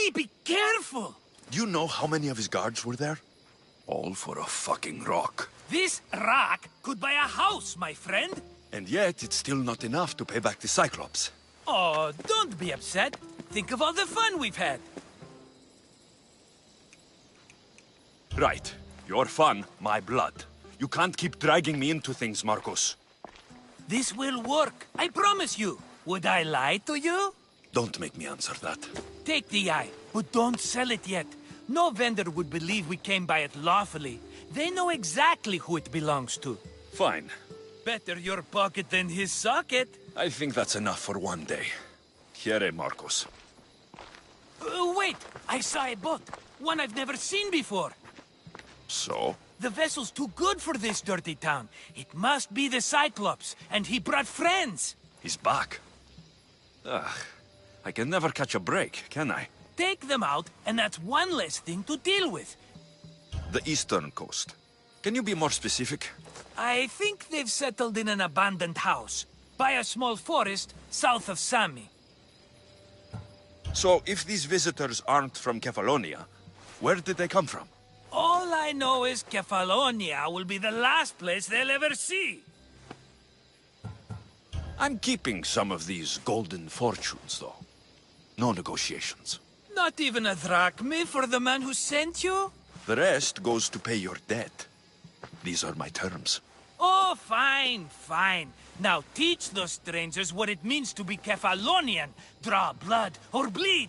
Hey, be careful! Do you know how many of his guards were there? All for a fucking rock. This rock could buy a house, my friend. And yet, it's still not enough to pay back the Cyclops. Oh, don't be upset. Think of all the fun we've had. Right. Your fun, my blood. You can't keep dragging me into things, Marcos. This will work, I promise you. Would I lie to you? Don't make me answer that. Take the eye, but don't sell it yet. No vendor would believe we came by it lawfully. They know exactly who it belongs to. Fine. Better your pocket than his socket. I think that's enough for one day. Here, Marcos. Wait! I saw a boat. One I've never seen before. So? The vessel's too good for this dirty town. It must be the Cyclops, and he brought friends. He's back. Ugh. I can never catch a break, can I? Take them out, and that's one less thing to deal with. The eastern coast. Can you be more specific? I think they've settled in an abandoned house, by a small forest south of Sami. So, if these visitors aren't from Kefalonia, where did they come from? All I know is Kefalonia will be the last place they'll ever see. I'm keeping some of these golden fortunes, though. No negotiations. Not even a drachme for the man who sent you? The rest goes to pay your debt. These are my terms. Oh, fine, fine. Now teach those strangers what it means to be Kefalonian. Draw blood or bleed.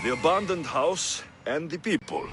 The abandoned house and the people.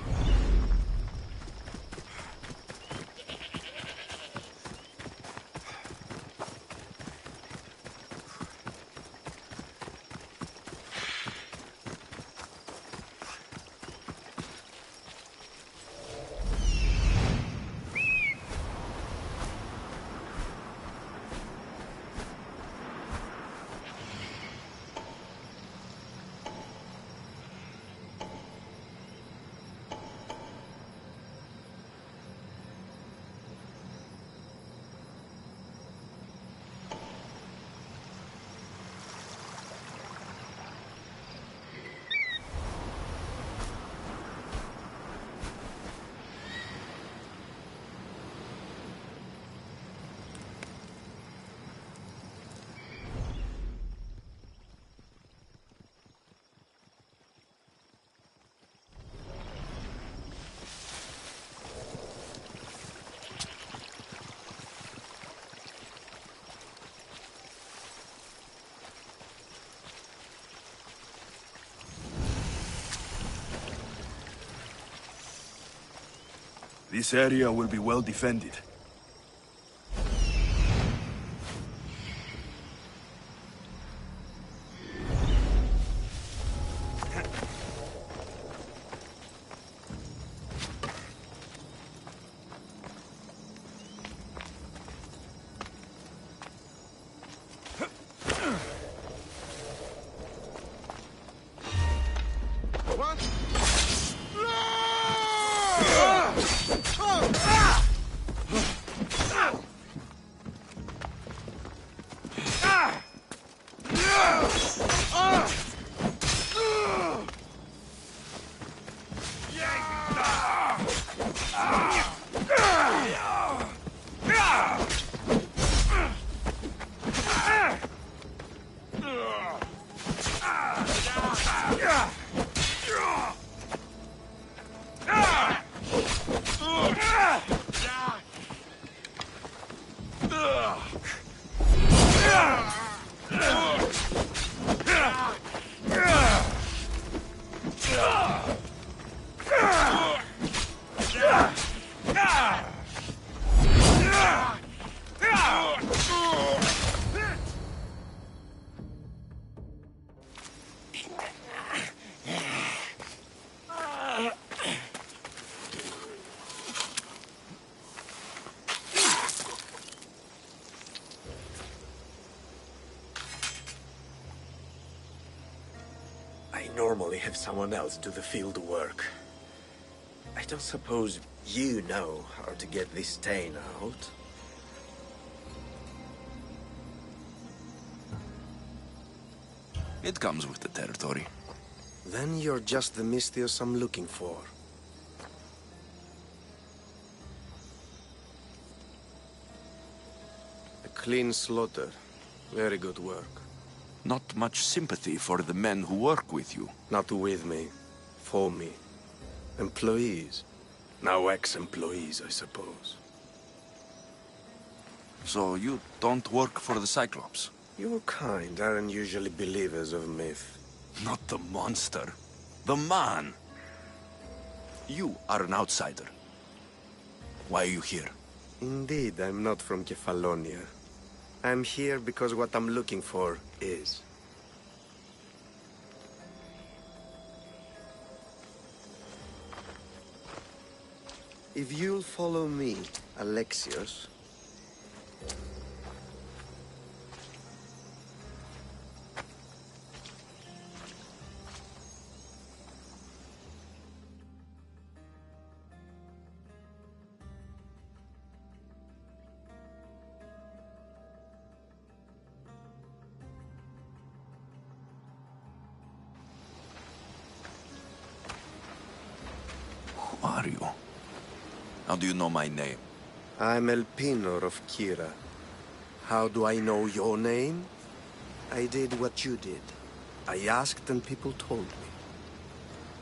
This area will be well defended. I normally have someone else do the field work. I don't suppose you know how to get this stain out. It comes with the territory. Then you're just the Mystios I'm looking for. A clean slaughter. Very good work. Not much sympathy for the men who work with you. Not with me. For me. Employees. Now ex-employees, I suppose. So you don't work for the Cyclops? Your kind aren't usually believers of myth. Not the monster. The man. You are an outsider. Why are you here? Indeed, I'm not from Kefalonia. I'm here because what I'm looking for is. If you'll follow me, Alexios... Who are you? How do you know my name? I'm Elpinor of Kira. How do I know your name? I did what you did. I asked and people told me.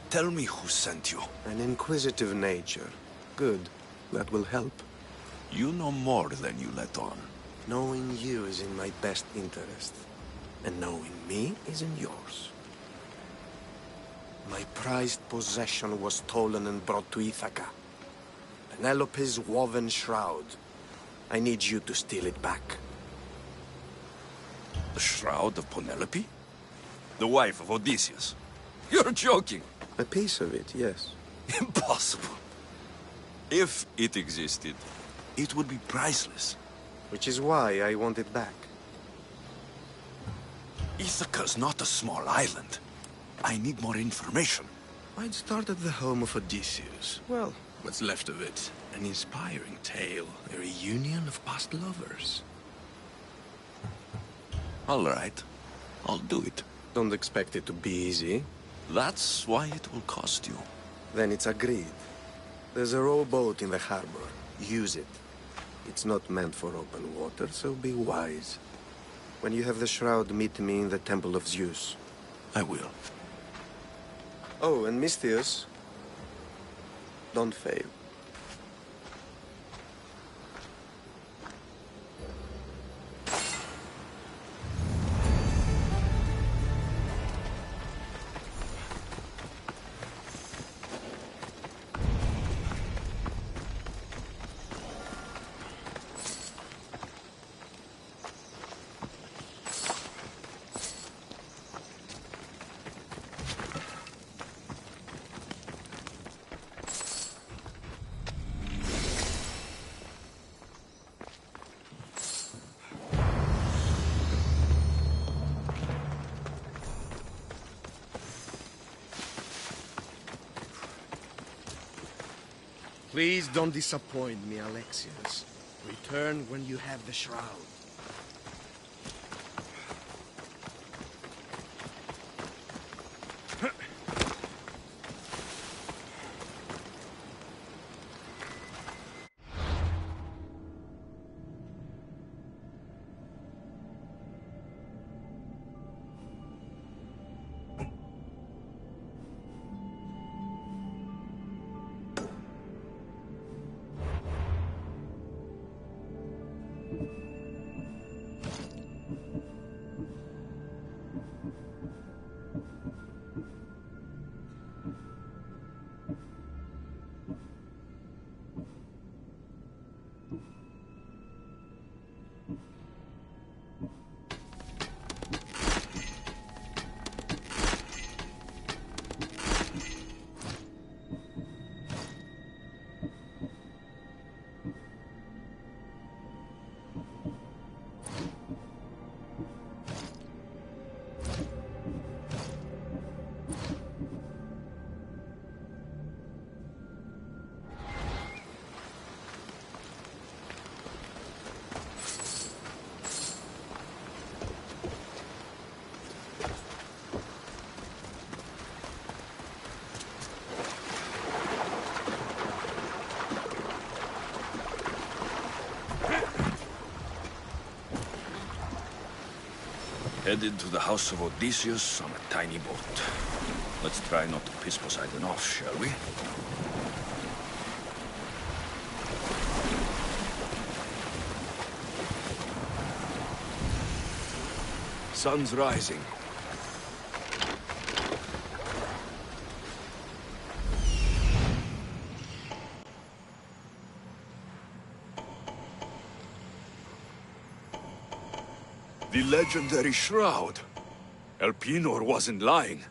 Tell me who sent you. An inquisitive nature. Good. That will help. You know more than you let on. Knowing you is in my best interest. And knowing me is in yours. My prized possession was stolen and brought to Ithaca. Penelope's woven shroud. I need you to steal it back. The shroud of Penelope? The wife of Odysseus? You're joking! A piece of it, yes. Impossible. If it existed, it would be priceless. Which is why I want it back. Ithaca's not a small island. I need more information. I'd start at the home of Odysseus. Well, what's left of it. An inspiring tale. A reunion of past lovers. All right. I'll do it. Don't expect it to be easy. That's why it will cost you. Then it's agreed. There's a rowboat in the harbor. Use it. It's not meant for open water, so be wise. When you have the shroud, meet me in the Temple of Zeus. I will. Oh, and Mystios, don't fail. Please don't disappoint me, Alexius. Return when you have the shroud. Headed to the house of Odysseus on a tiny boat. Let's try not to piss Poseidon off, shall we? Sun's rising. The legendary shroud. Elpenor wasn't lying.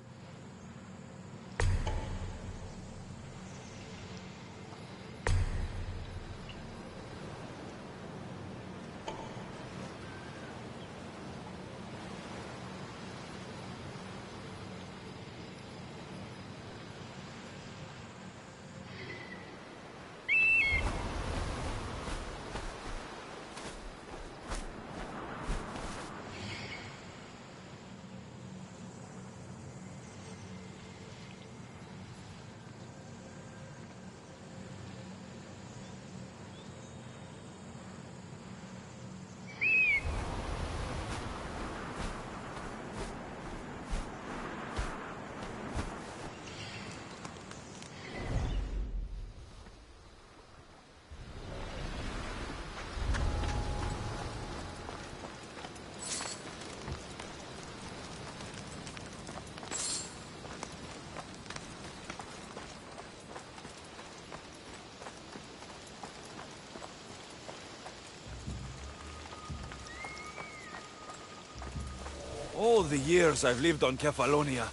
All the years I've lived on Kefalonia,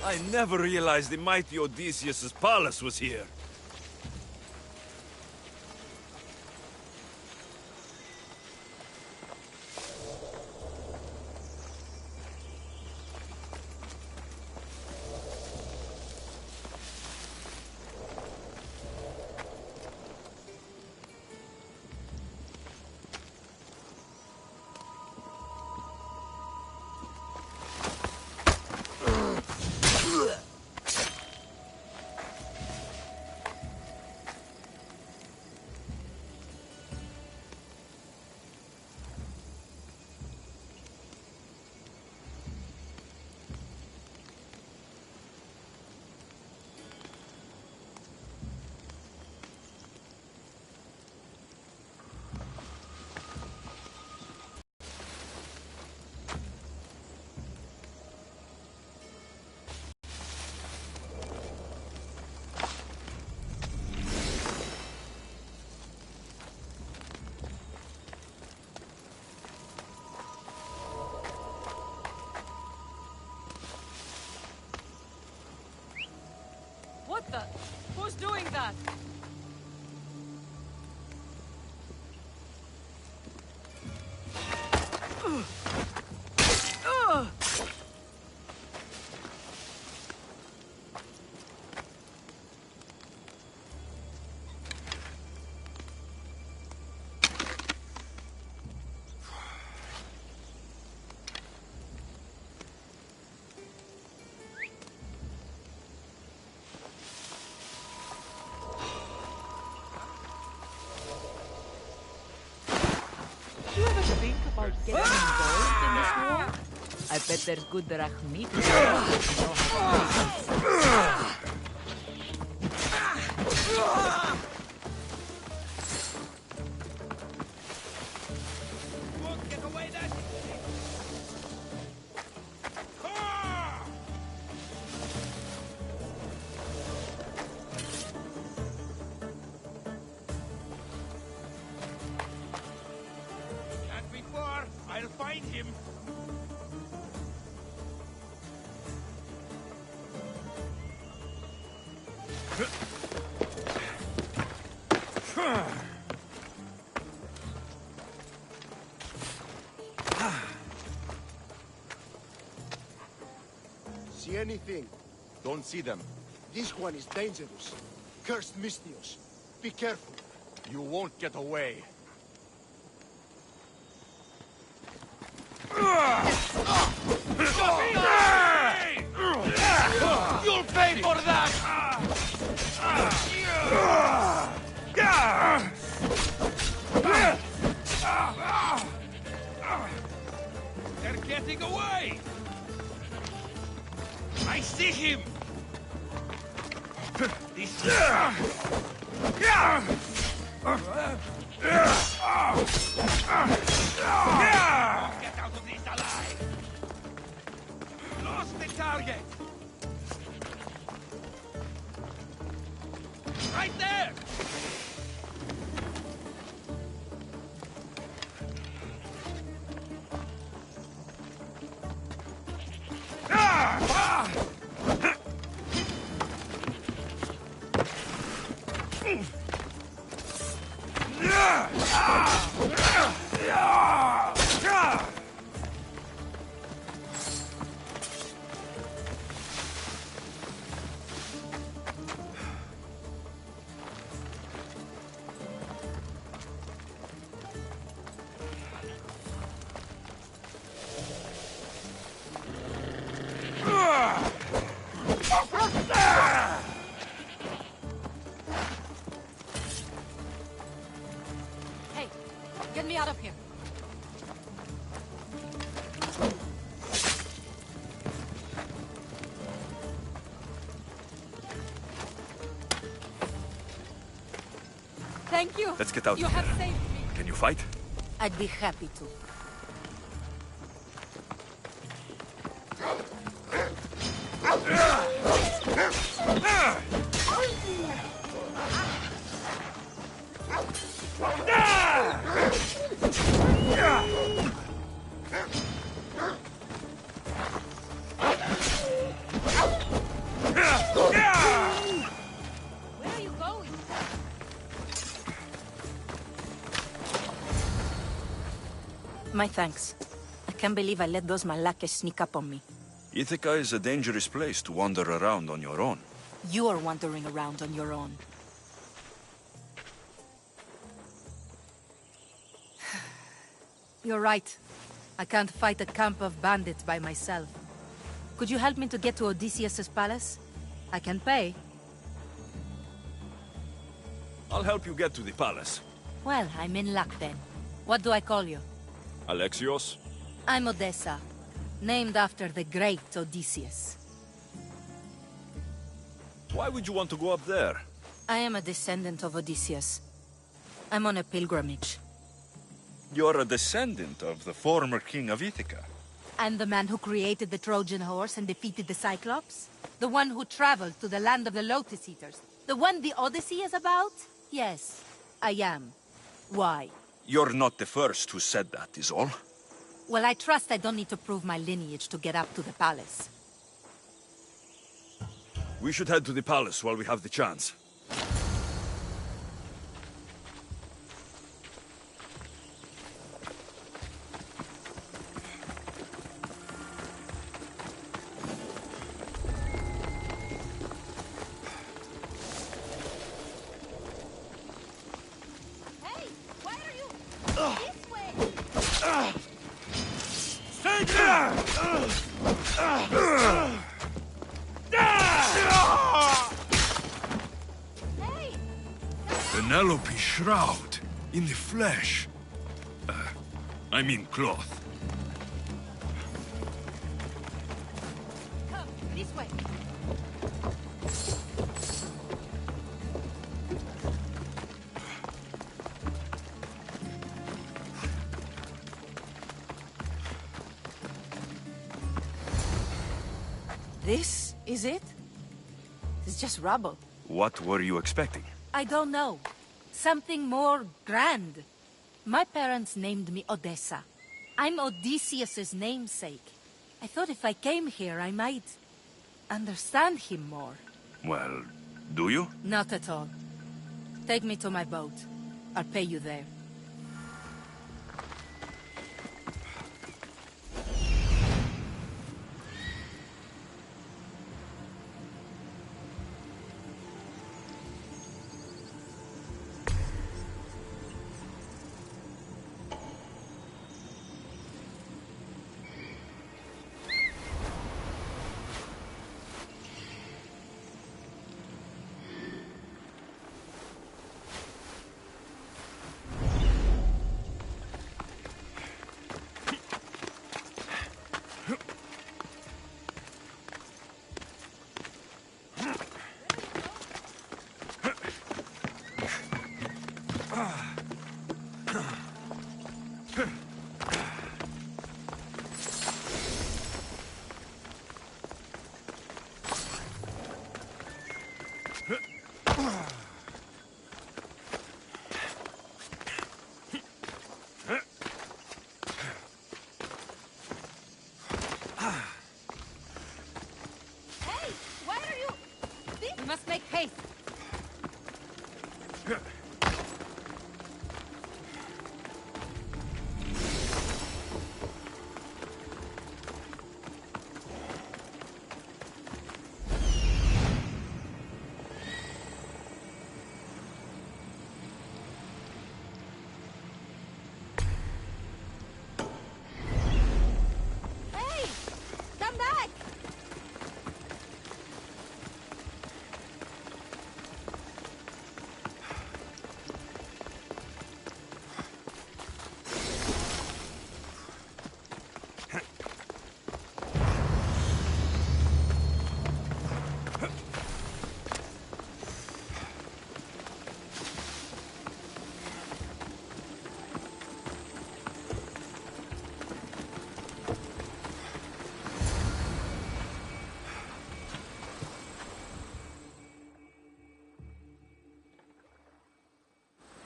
I never realized the mighty Odysseus' palace was here. What the? Who's doing that? Bet there's good drachmeat. Won't get away that easily. Can't be far. I'll find him. See anything? Don't see them. This one is dangerous. Cursed Mystios. Be careful. You won't get away. You'll pay for that! They're getting away! I see him! This is... Get out of this alive! Lost the target! Right there! Hey, get me out of here. Thank you. Let's get out You of have here. saved me. Can you fight? I'd be happy to. Where are you going? My thanks. I can't believe I let those Malakas sneak up on me. Ithaca is a dangerous place to wander around on your own. You're wandering around on your own. You're right. I can't fight a camp of bandits by myself. Could you help me to get to Odysseus' palace? I can pay. I'll help you get to the palace. Well, I'm in luck then. What do I call you? Alexios? I'm Odessa, named after the great Odysseus. Why would you want to go up there? I am a descendant of Odysseus. I'm on a pilgrimage. You're a descendant of the former king of Ithaca. And the man who created the Trojan horse and defeated the Cyclops? The one who traveled to the land of the Lotus Eaters? The one the Odyssey is about? Yes, I am. Why? You're not the first who said that, is all. Well, I trust I don't need to prove my lineage to get up to the palace. We should head to the palace while we have the chance. Hey, where are you? This way! Hey! Penelope shroud in the flesh. I mean cloth. This way. This is it? It's just rubble. What were you expecting? I don't know. Something more grand. My parents named me Odessa. I'm Odysseus's namesake. I thought if I came here, I might understand him more. Well, do you? Not at all. Take me to my boat. I'll pay you there. Hey! Why are you... We must make haste. Hey! Come back!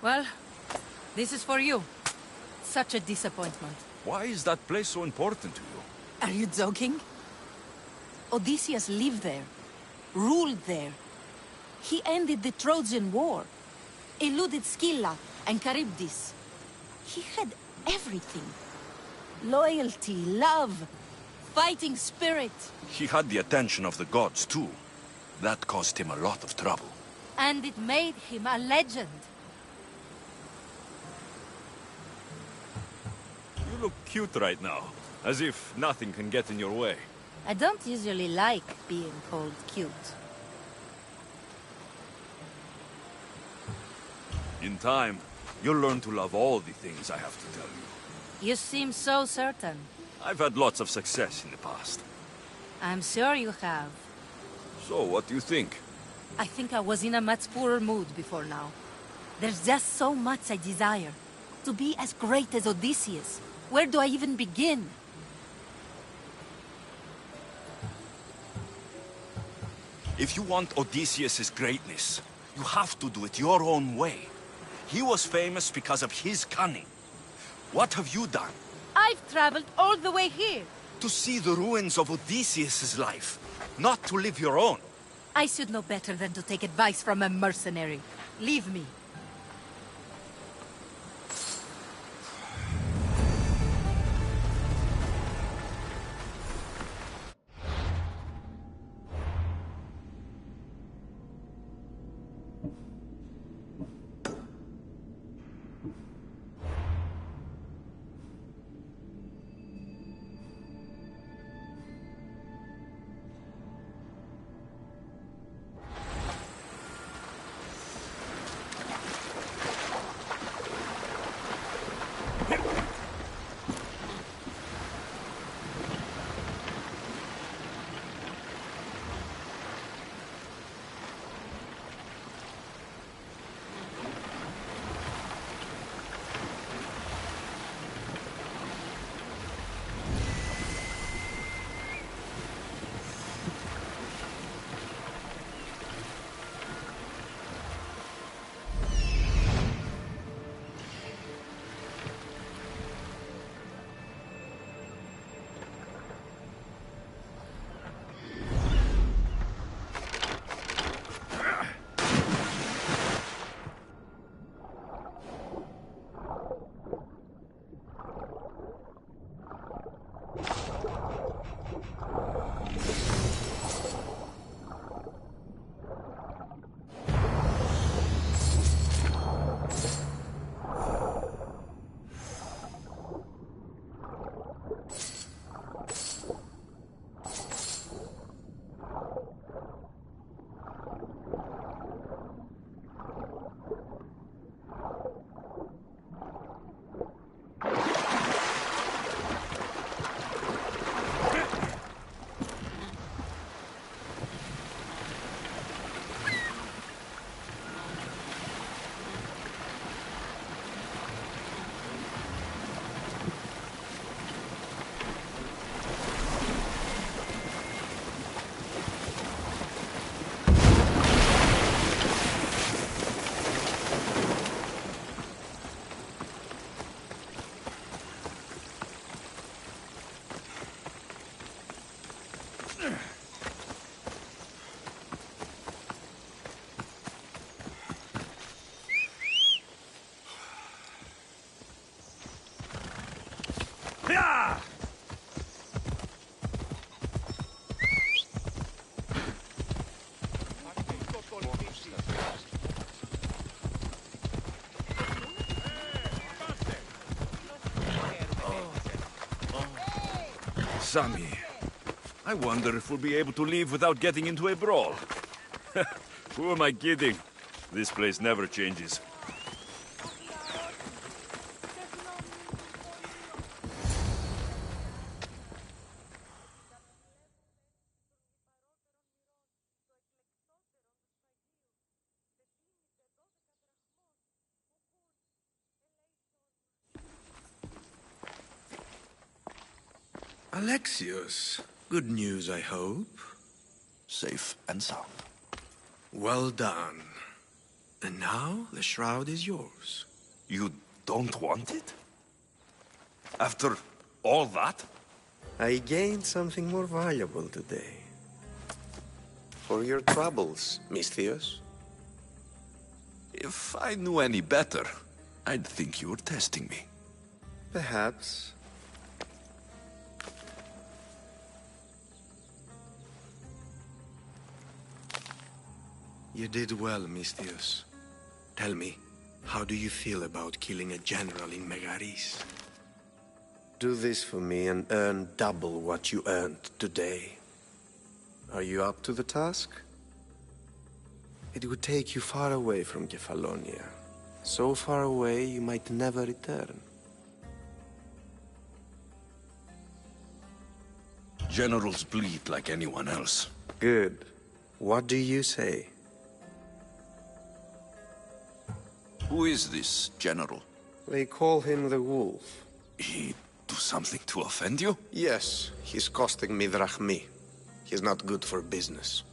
Well, this is for you. Such a disappointment. Why is that place so important to you? Are you joking? Odysseus lived there, ruled there. He ended the Trojan War, eluded Scylla and Charybdis. He had everything. Loyalty, love, fighting spirit. He had the attention of the gods, too. That caused him a lot of trouble. And it made him a legend. You look cute right now, as if nothing can get in your way. I don't usually like being called cute. In time, you'll learn to love all the things I have to tell you. You seem so certain. I've had lots of success in the past. I'm sure you have. So, what do you think? I think I was in a much poorer mood before now. There's just so much I desire. To be as great as Odysseus. Where do I even begin? If you want Odysseus' greatness, you have to do it your own way. He was famous because of his cunning. What have you done? I've traveled all the way here. To see the ruins of Odysseus' life, not to live your own. I should know better than to take advice from a mercenary. Leave me. Sammy, I wonder if we'll be able to leave without getting into a brawl. Who am I kidding? This place never changes. Alexios, good news, I hope. Safe and sound. Well done. And now the shroud is yours. You don't want it? After all that? I gained something more valuable today. For your troubles, Misthios. If I knew any better, I'd think you were testing me. Perhaps. You did well, Misthios. Tell me, how do you feel about killing a general in Megaris? Do this for me and earn double what you earned today. Are you up to the task? It would take you far away from Kefalonia. So far away you might never return. Generals bleed like anyone else. Good. What do you say? Who is this general? They call him the Wolf. He do something to offend you? Yes, he's costing me drachmi. He's not good for business.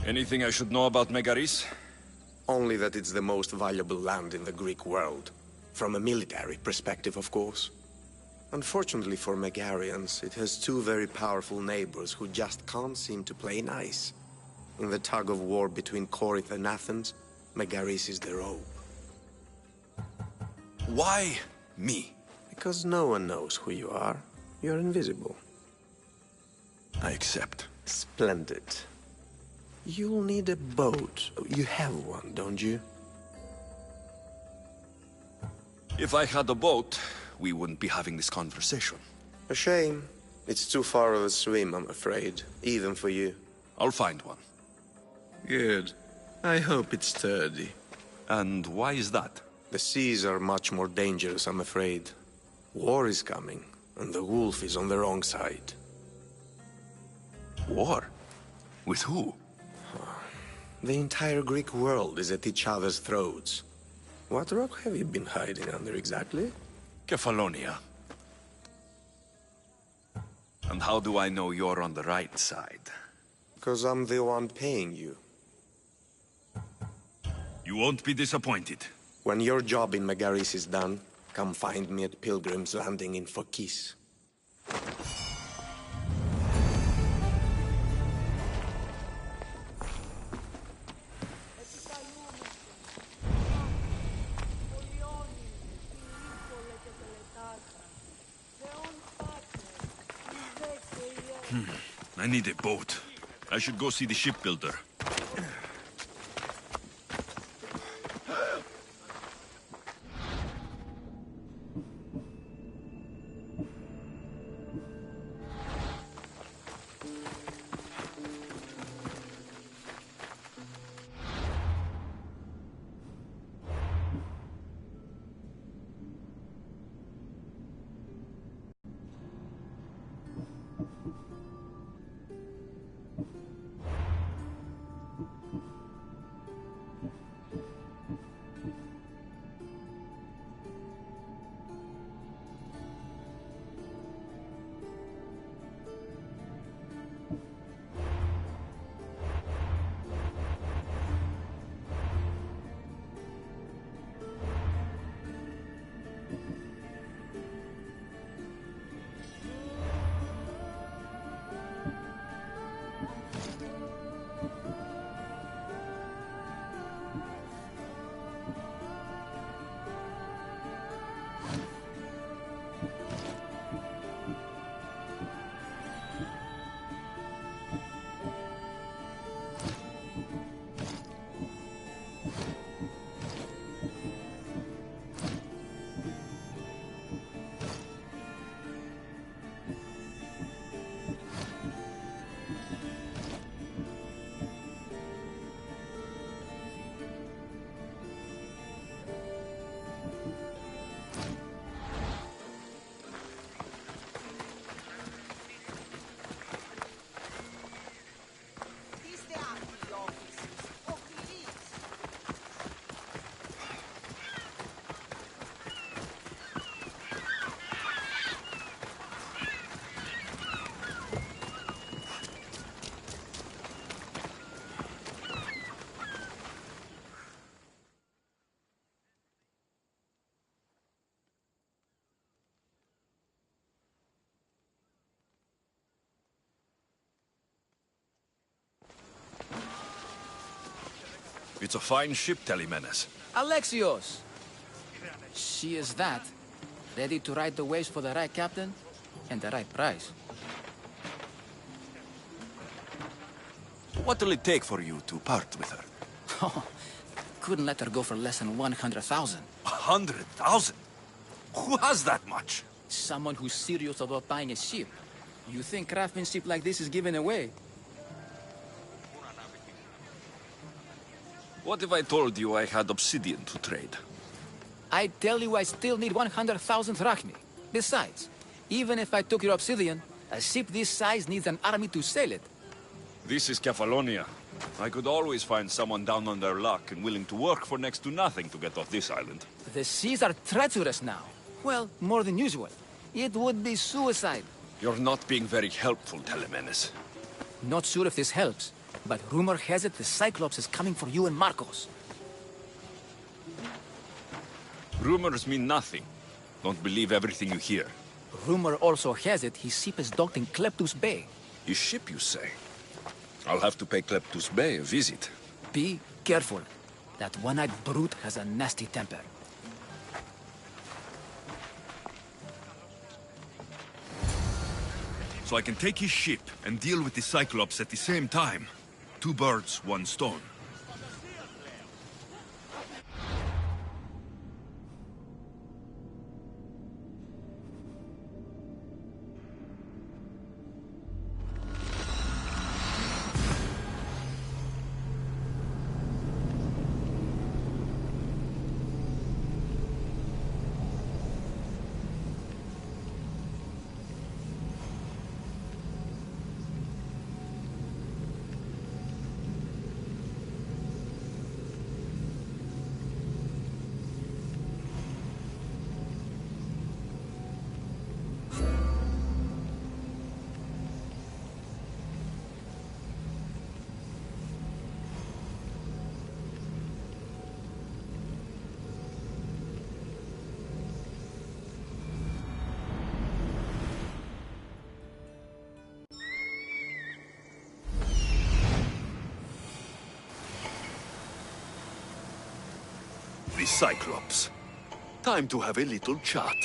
Anything I should know about Megaris? Only that it's the most valuable land in the Greek world. From a military perspective, of course. Unfortunately for Megarians, it has two very powerful neighbors who just can't seem to play nice. In the tug of war between Corinth and Athens, Megaris is the rope. Why me? Because no one knows who you are. You're invisible. I accept. Splendid. You'll need a boat. You have one, don't you? If I had a boat, we wouldn't be having this conversation. A shame. It's too far of a swim, I'm afraid. Even for you. I'll find one. Good. I hope it's sturdy. And why is that? The seas are much more dangerous, I'm afraid. War is coming, and the wolf is on the wrong side. War? With who? The entire Greek world is at each other's throats. What rock have you been hiding under exactly? Kefalonia. And how do I know you're on the right side? Because I'm the one paying you. You won't be disappointed. When your job in Megaris is done, come find me at Pilgrim's Landing in Phokis. I need a boat. I should go see the shipbuilder. It's a fine ship, Telemenes. Alexios! She is that. Ready to ride the waves for the right captain and the right price. What will it take for you to part with her? Couldn't let her go for less than 100,000. 100,000? Who has that much? Someone who's serious about buying a ship. You think craftsmanship like this is given away? What if I told you I had obsidian to trade? I tell you I still need 100,000 drachmi. Besides, even if I took your obsidian, a ship this size needs an army to sail it. This is Kefalonia. I could always find someone down on their luck and willing to work for next to nothing to get off this island. The seas are treacherous now. Well, more than usual. It would be suicide. You're not being very helpful, Telemenes. Not sure if this helps, but rumor has it the Cyclops is coming for you and Marcos. Rumors mean nothing. Don't believe everything you hear. Rumor also has it his ship is docked in Kleptus Bay. His ship, you say? I'll have to pay Kleptus Bay a visit. Be careful. That one-eyed brute has a nasty temper. So I can take his ship and deal with the Cyclops at the same time. 2 birds, 1 stone. The Cyclops. Time to have a little chat.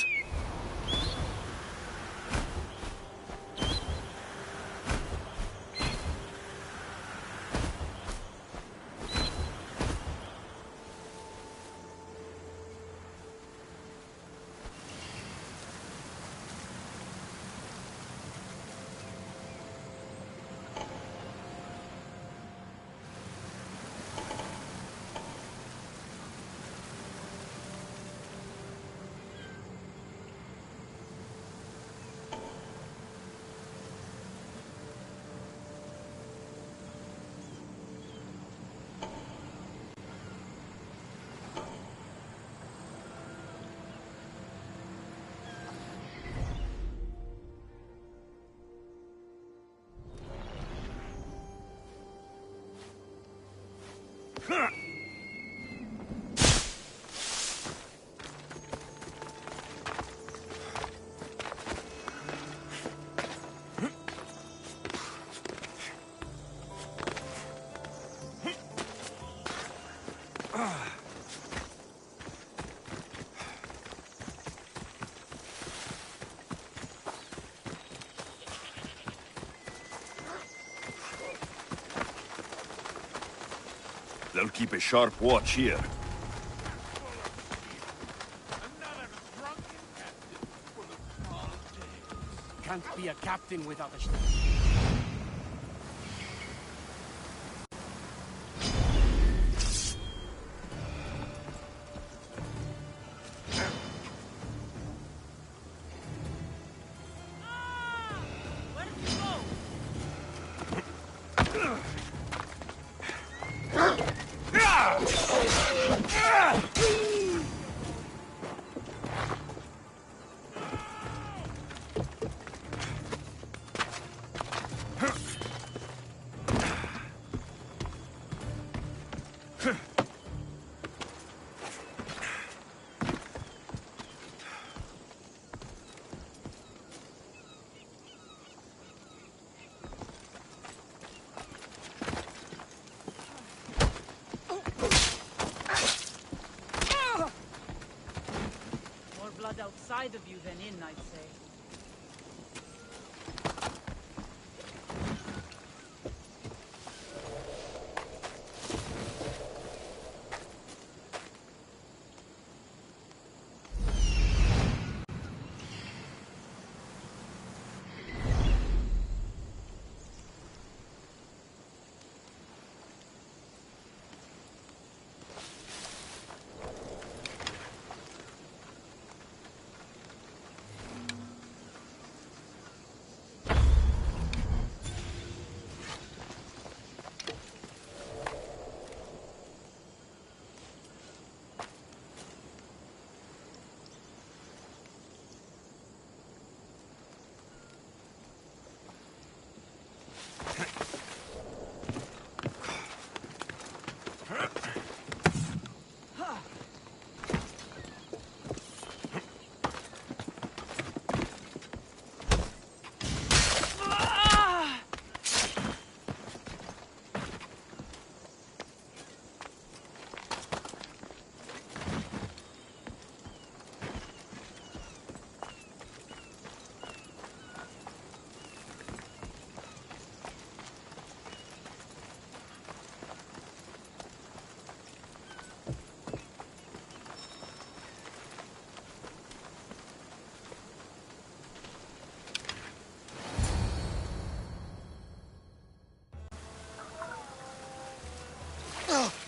They'll keep a sharp watch here. Can't be a captain without a... outside of you than in, I'd say.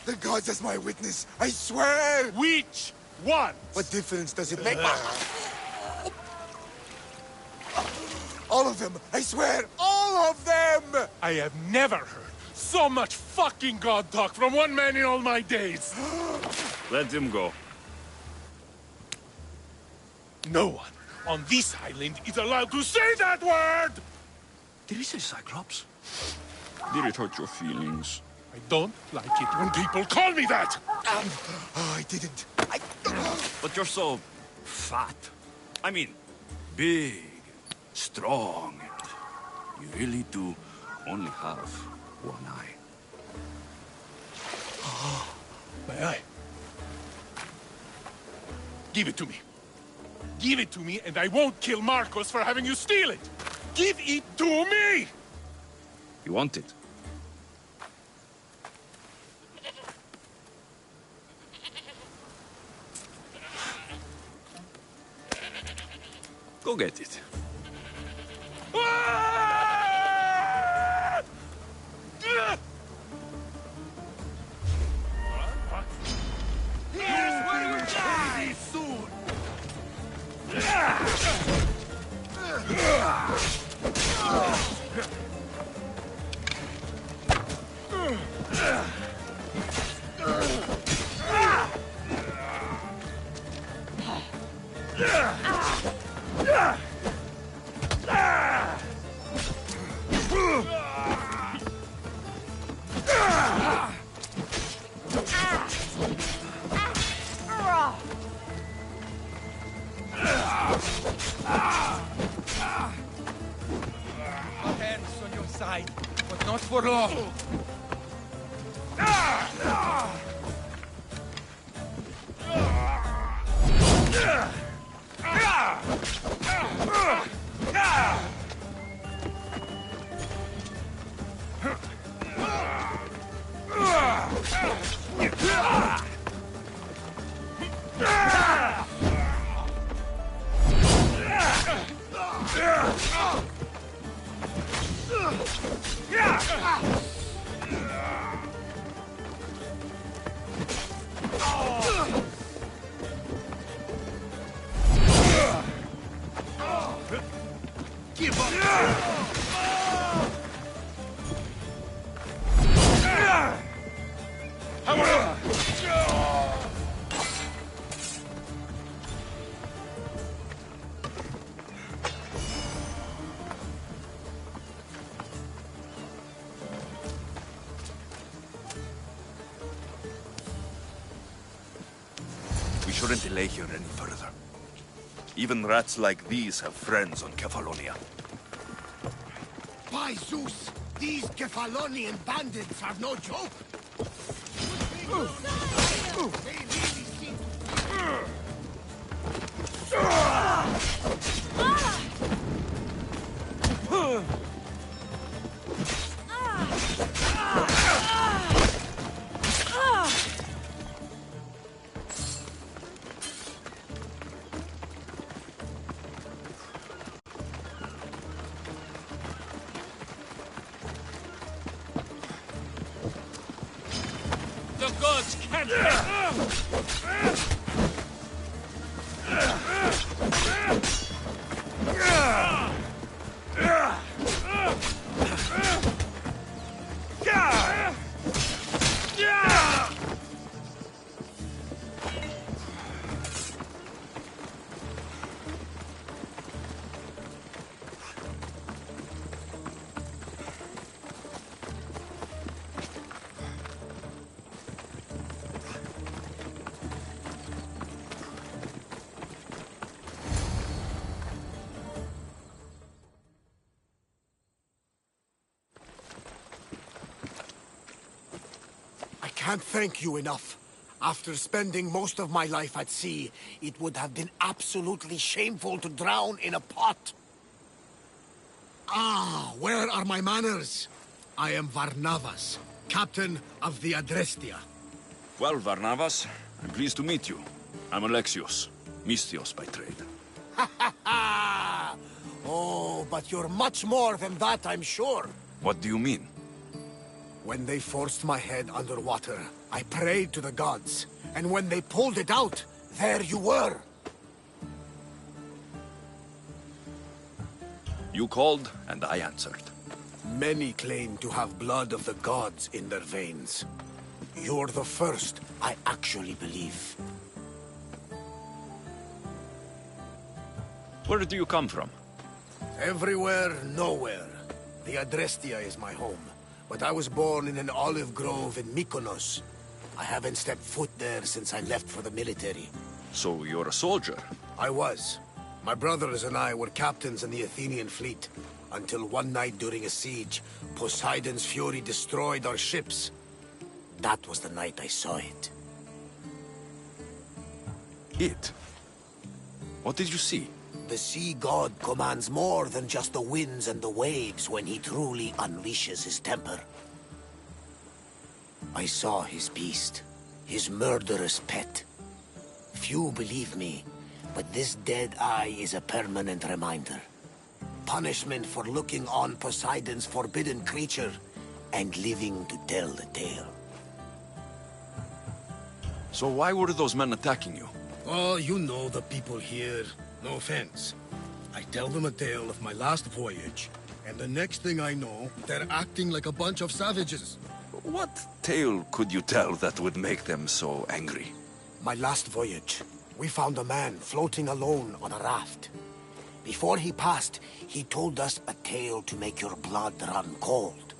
The gods as my witness, I swear! Which one? What difference does it make? All of them! I swear, all of them! I have never heard so much fucking god talk from one man in all my days. Let him go. No one on this island is allowed to say that word! Did he say Cyclops? Did it hurt your feelings? I don't like it when people call me that! I didn't. But you're so fat. I mean, big, strong, and you really do only have one eye. My eye. Give it to me. Give it to me, and I won't kill Marcos for having you steal it! Give it to me! You want it? Go get it. Here's where you die soon! Hands on your side, but not for long. Give We shouldn't delay here any further. Even rats like these have friends on Kefalonia. By Zeus, these Kefalonian bandits are no joke. They really seem to... The gods can't get... I can't thank you enough. After spending most of my life at sea, it would have been absolutely shameful to drown in a pot. Ah, where are my manners? I am Varnavas, captain of the Adrestia. Well, Varnavas, I'm pleased to meet you. I'm Alexios, Mystios by trade. Oh, but you're much more than that, I'm sure. What do you mean? When they forced my head underwater, I prayed to the gods. And when they pulled it out, there you were. You called, and I answered. Many claim to have blood of the gods in their veins. You're the first I actually believe. Where do you come from? Everywhere, nowhere. The Adrestia is my home. But I was born in an olive grove in Mykonos. I haven't stepped foot there since I left for the military. So you're a soldier? I was. My brothers and I were captains in the Athenian fleet. Until one night during a siege, Poseidon's fury destroyed our ships. That was the night I saw it. It? What did you see? The sea god commands more than just the winds and the waves when he truly unleashes his temper. I saw his beast, his murderous pet. Few believe me, but this dead eye is a permanent reminder. Punishment for looking on Poseidon's forbidden creature and living to tell the tale. So why were those men attacking you? Oh, you know the people here. No offense. I tell them a tale of my last voyage, and the next thing I know, they're acting like a bunch of savages. What tale could you tell that would make them so angry? My last voyage, we found a man floating alone on a raft. Before he passed, he told us a tale to make your blood run cold.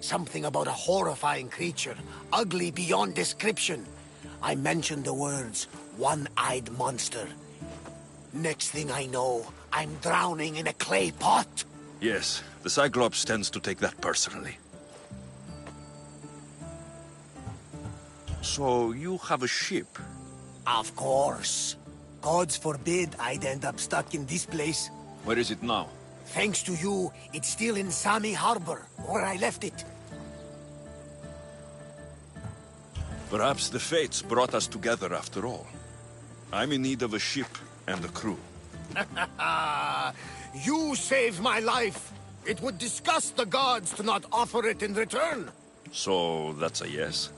Something about a horrifying creature, ugly beyond description. I mentioned the words, one-eyed monster. Next thing I know, I'm drowning in a clay pot. Yes, the Cyclops tends to take that personally. So you have a ship? Of course. Gods forbid I'd end up stuck in this place. Where is it now? Thanks to you, it's still in Sami Harbor, where I left it. Perhaps the fates brought us together after all. I'm in need of a ship and a crew. You saved my life. It would disgust the gods to not offer it in return. So that's a yes?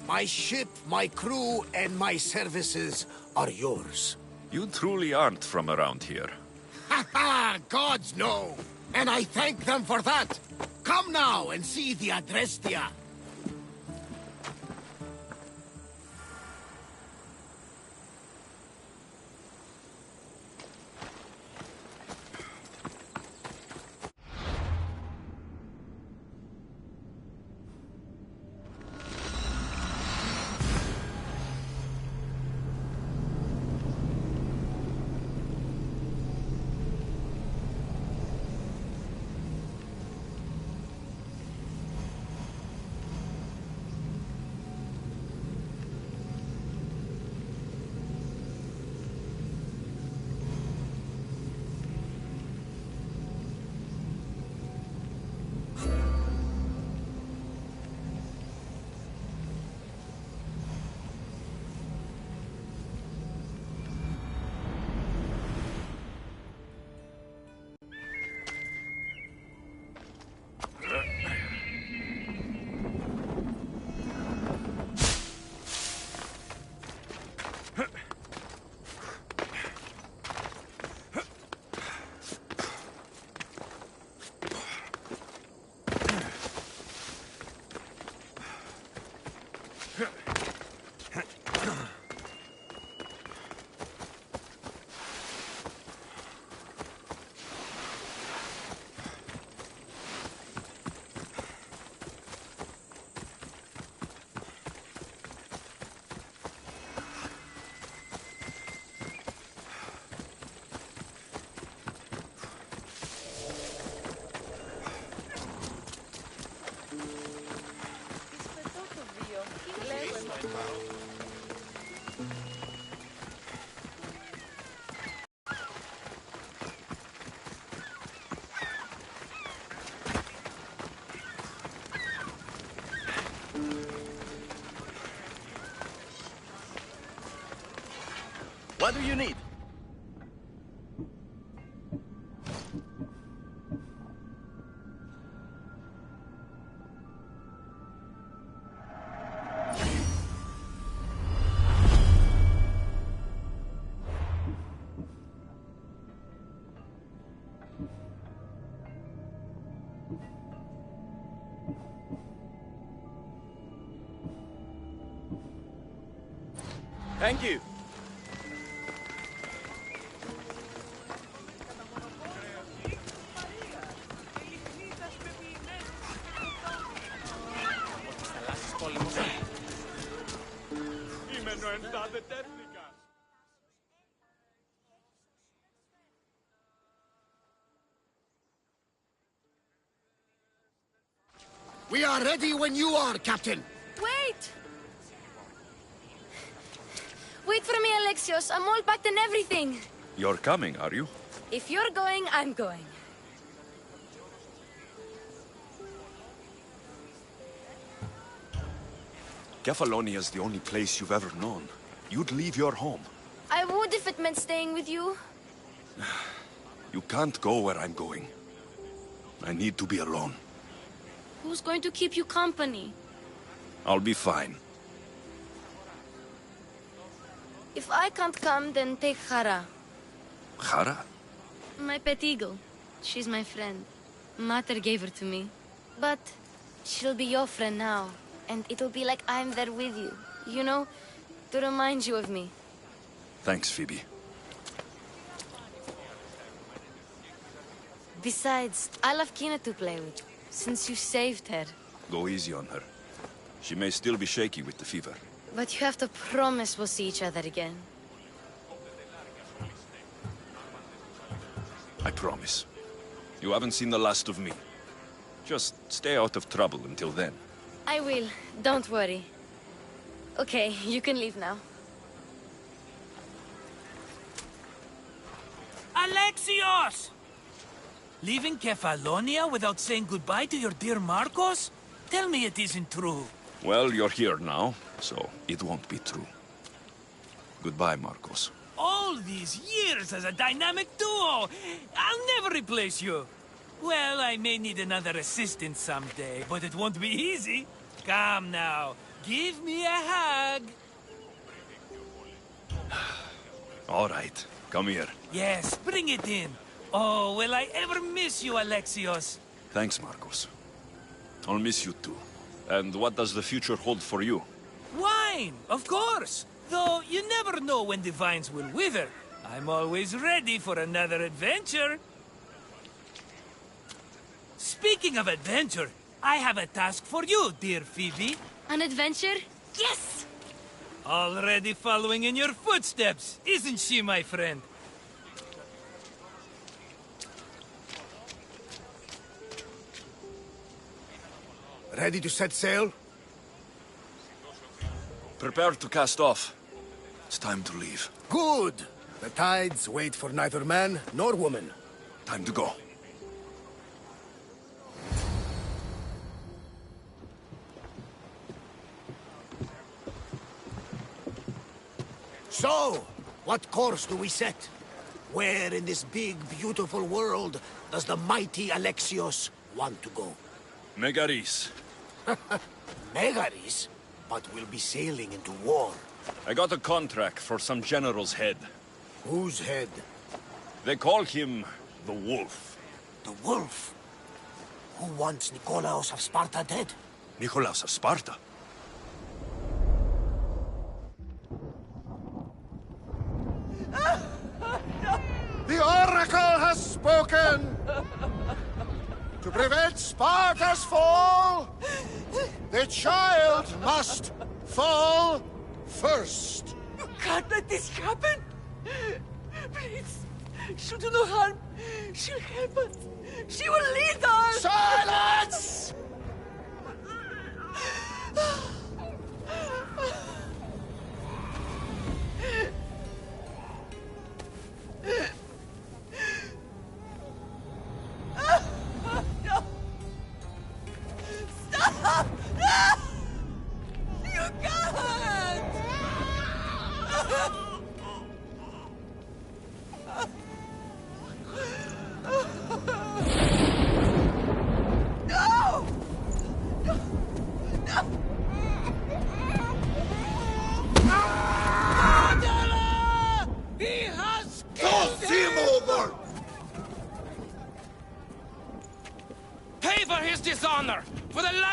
My ship, my crew, and my services are yours. You truly aren't from around here. Ha ha! Gods know! And I thank them for that! Come now and see the Adrestia! What do you need? Thank you. We are ready when you are, Captain. Wait! Wait for me, Alexios. I'm all packed and everything. You're coming, are you? If you're going, I'm going. Kefalonia is the only place you've ever known. You'd leave your home. I would if it meant staying with you. You can't go where I'm going. I need to be alone. Who's going to keep you company? I'll be fine. If I can't come, then take Hara. Hara? My pet eagle. She's my friend. Mater gave her to me. But she'll be your friend now. And it'll be like I'm there with you. You know? To remind you of me. Thanks, Phoebe. Besides, I'll have Kina to play with. Since you saved her. Go easy on her. She may still be shaky with the fever. But you have to promise we'll see each other again. I promise. You haven't seen the last of me. Just stay out of trouble until then. I will. Don't worry. Okay, you can leave now. Alexios! Leaving Kefalonia without saying goodbye to your dear Marcos? Tell me it isn't true. Well, you're here now, so it won't be true. Goodbye, Marcos. All these years as a dynamic duo! I'll never replace you! Well, I may need another assistant someday, but it won't be easy. Come now, give me a hug. All right, come here. Yes, bring it in. Oh, will I ever miss you, Alexios? Thanks, Marcos. I'll miss you too. And what does the future hold for you? Wine, of course. Though you never know when the vines will wither. I'm always ready for another adventure. Speaking of adventure, I have a task for you, dear Phoebe. An adventure? Yes! Already following in your footsteps, isn't she, my friend? Ready to set sail? Prepare to cast off. It's time to leave. Good! The tides wait for neither man nor woman. Time to go. So, what course do we set? Where in this big, beautiful world does the mighty Alexios want to go? Megaris. Megaris? But we'll be sailing into war. I got a contract for some general's head. Whose head? They call him the Wolf. The Wolf? Who wants Nikolaos of Sparta dead? Nikolaos of Sparta? The Oracle has spoken! To prevent Sparta's fall, the child must fall first. You can't let this happen! Please, she'll do no harm. She'll help us. She will lead us! Silence!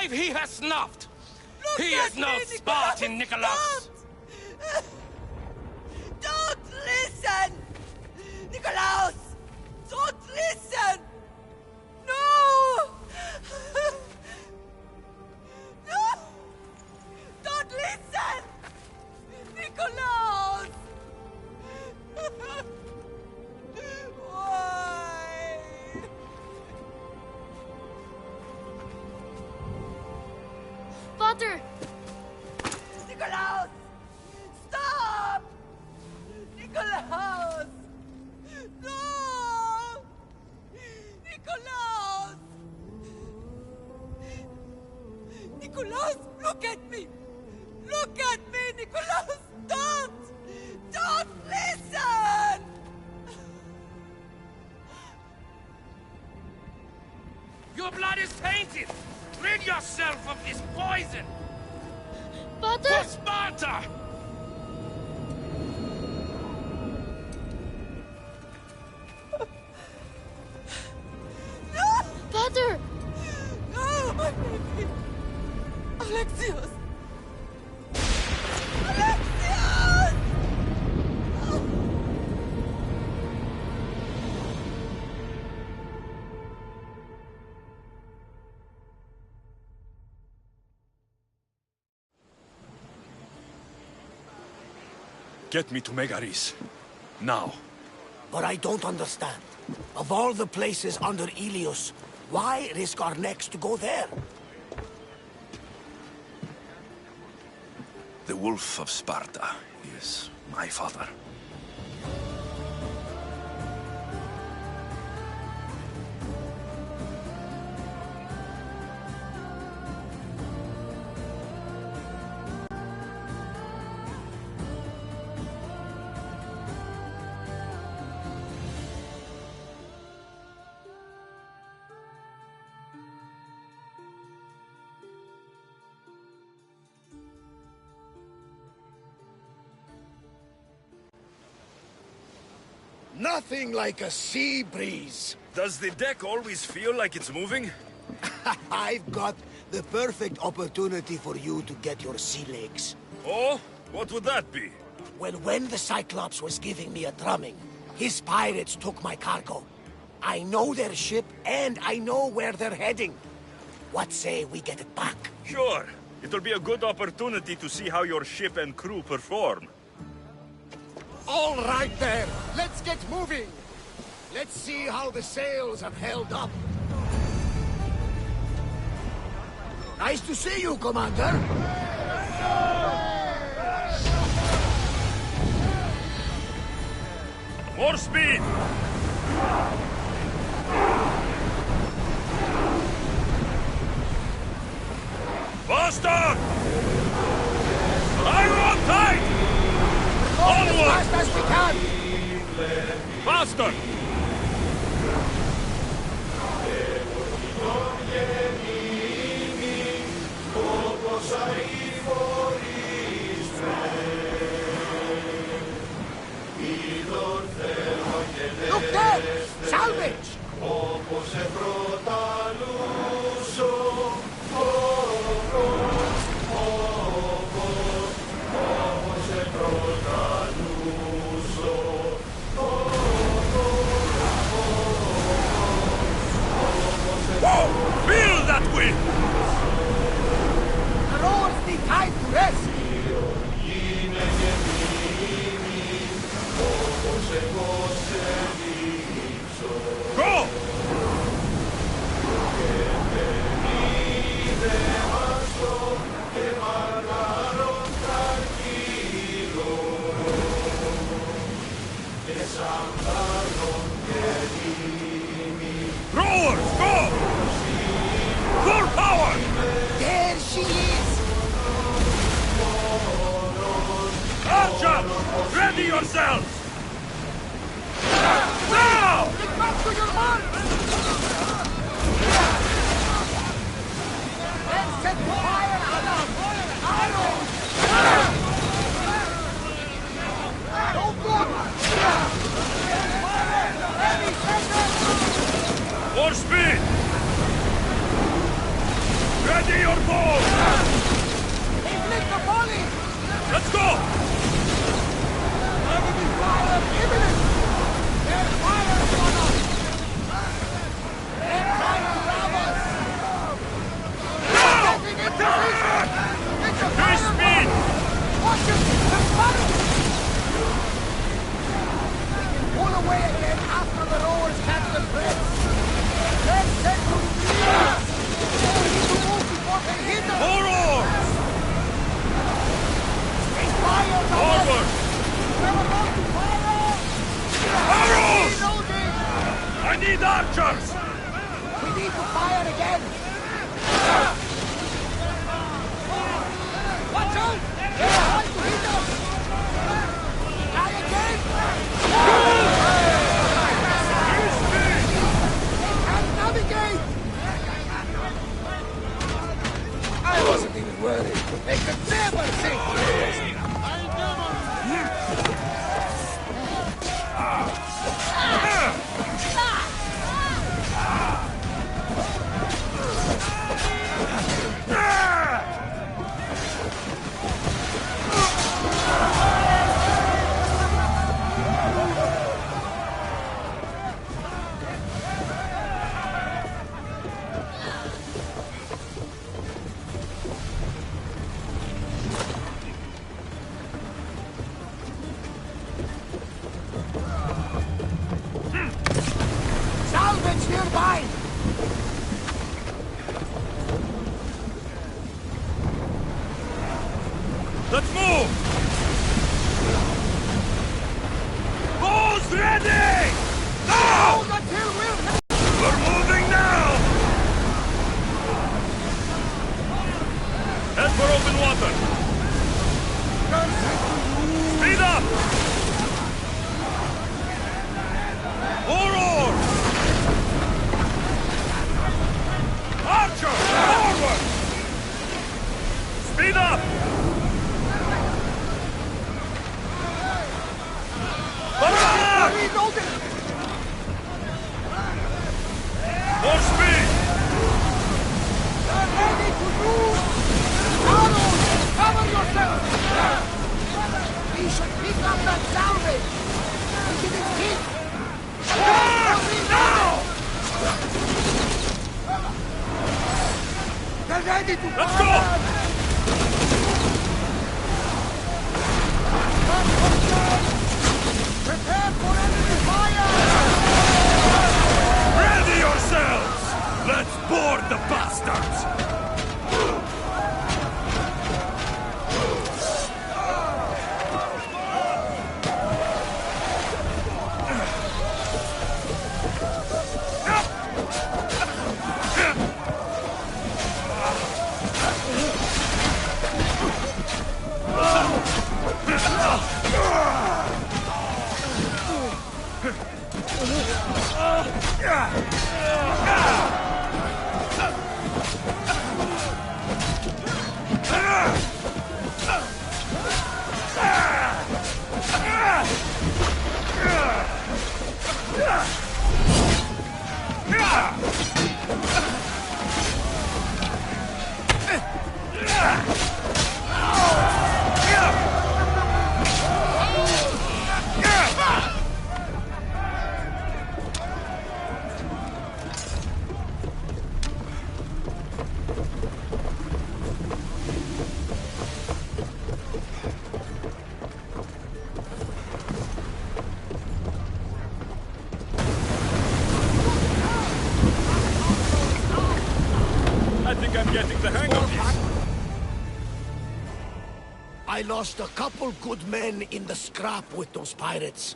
life he has snuffed! Look He at is no me, Spartan, Nicholas! Don't listen! Nikolaus! Don't listen! No! No! Don't listen! Nikolaus! Why? Father! Nikolaus! Stop! Nikolaus! No! Nikolaus! Nikolaus, look at me! Look at me, Nikolaus! Don't! Don't listen! Your blood is tainted! Rid yourself of this poison! Father! For Sparta! No! Father! No, my baby! Alexios! Alexios! Get me to Megaris. Now. But I don't understand. Of all the places under Ilios, why risk our necks to go there? The Wolf of Sparta is my father. Nothing like a sea breeze. Does the deck always feel like it's moving? I've got the perfect opportunity for you to get your sea legs. Oh? What would that be? Well, when the Cyclops was giving me a drumming, his pirates took my cargo. I know their ship, and I know where they're heading. What say we get it back? Sure. It'll be a good opportunity to see how your ship and crew perform. All right there, let's get moving. Let's see how the sails have held up. Nice to see you, Commander. More speed! Faster! Hang on tight! Onward! As fast as we can! Faster! Look there! Salvage! Feel that wind! The rowers need time to rest! Go! Rowers, go! Full power! There she is! Archers, ready yourselves! Now! Get back to your mark! Let's set fire on them! Arrows! Don't look! Heavy center! More speed! Ready your I wasn't even worried. They could never sink this! Salvage nearby! Let's move! Bows ready! Now! We're moving now! Head for open water! Speed up! More oars! Archer! Forward! Speed up! More speed! They're ready to move! Arrows! Cover yourself! We should pick up that salvage! It is hit! Now! They're ready to Let's fire! go! Prepare for enemy fire! Ready yourselves! Let's board the bastards! I think I'm getting the hang of this. I lost a couple good men in the scrap with those pirates.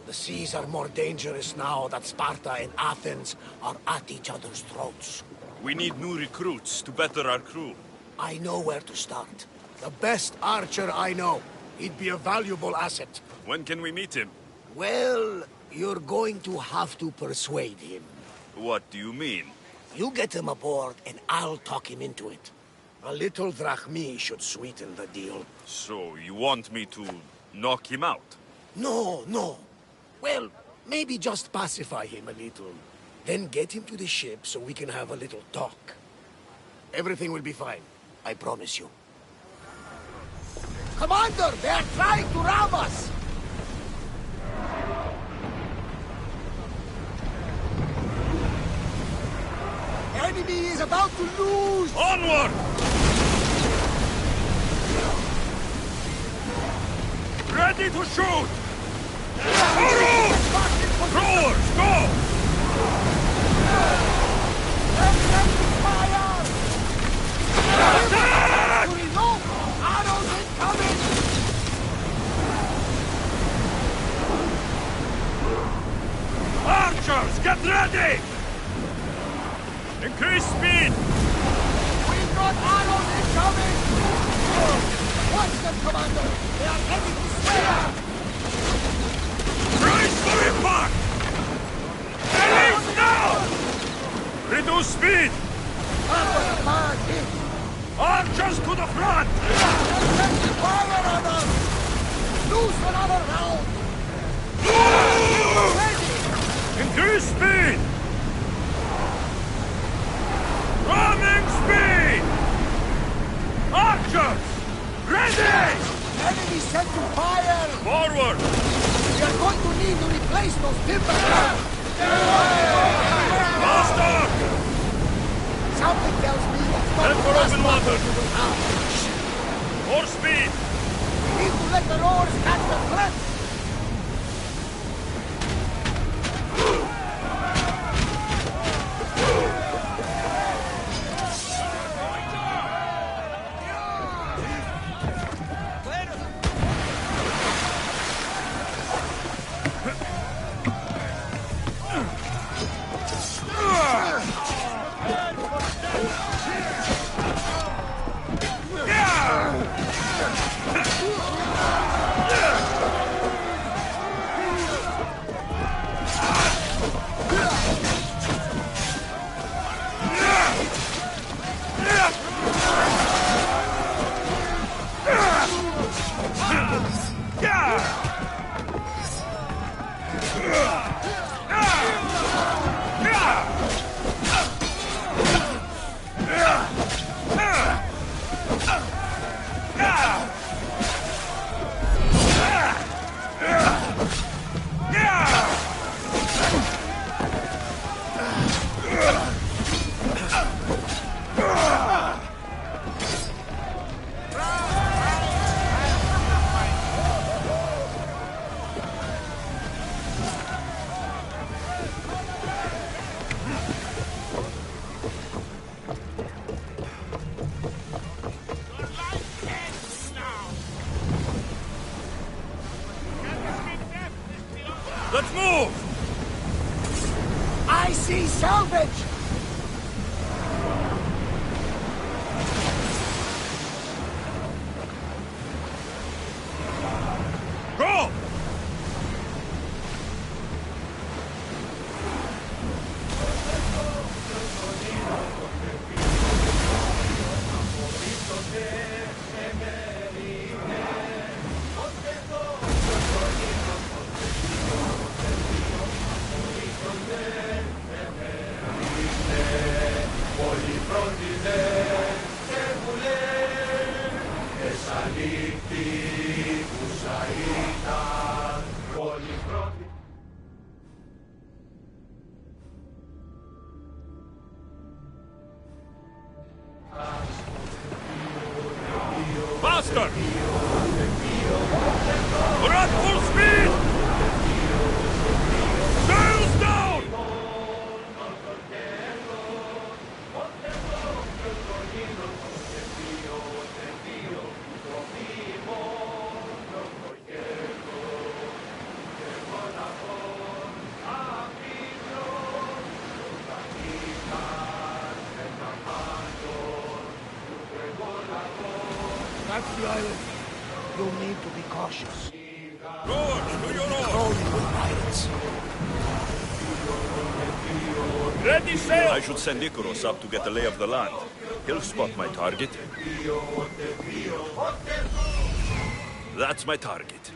The seas are more dangerous now that Sparta and Athens are at each other's throats. We need new recruits to better our crew. I know where to start. The best archer I know. He'd be a valuable asset. When can we meet him? Well, you're going to have to persuade him. What do you mean? You get him aboard and I'll talk him into it. A little drachmi should sweeten the deal. So, you want me to knock him out? No, no. Well, maybe just pacify him a little. Then get him to the ship so we can have a little talk. Everything will be fine. I promise you. Commander, they are trying to rob us! Enemy is about to lose! Onward! Ready to shoot! Arrows! Throwers, go! Fire! Attack! Reload! Arrows incoming! Archers, get ready! Increase speed! We've got arrows incoming! Watch them, Commander! They are heading this way! Brace for impact! Release now! Reduce speed! Archers to the front! Fire on us! Loose another round! Increase speed! Running speed! Archers! Ready! Enemy set to fire! Forward! We are going to need to replace those timber guns! Faster! Something tells me that's not Head the for last open battle water. we will have. More speed! We need to let the roars catch the threat! Let's move! I see salvage! Go! Faster! We're at full speed! Sails down! That's the island. You'll need to be cautious. George, to your oar! Crawling with pirates. Ready sail! I should send Icarus up to get the lay of the land. He'll spot my target. That's my target.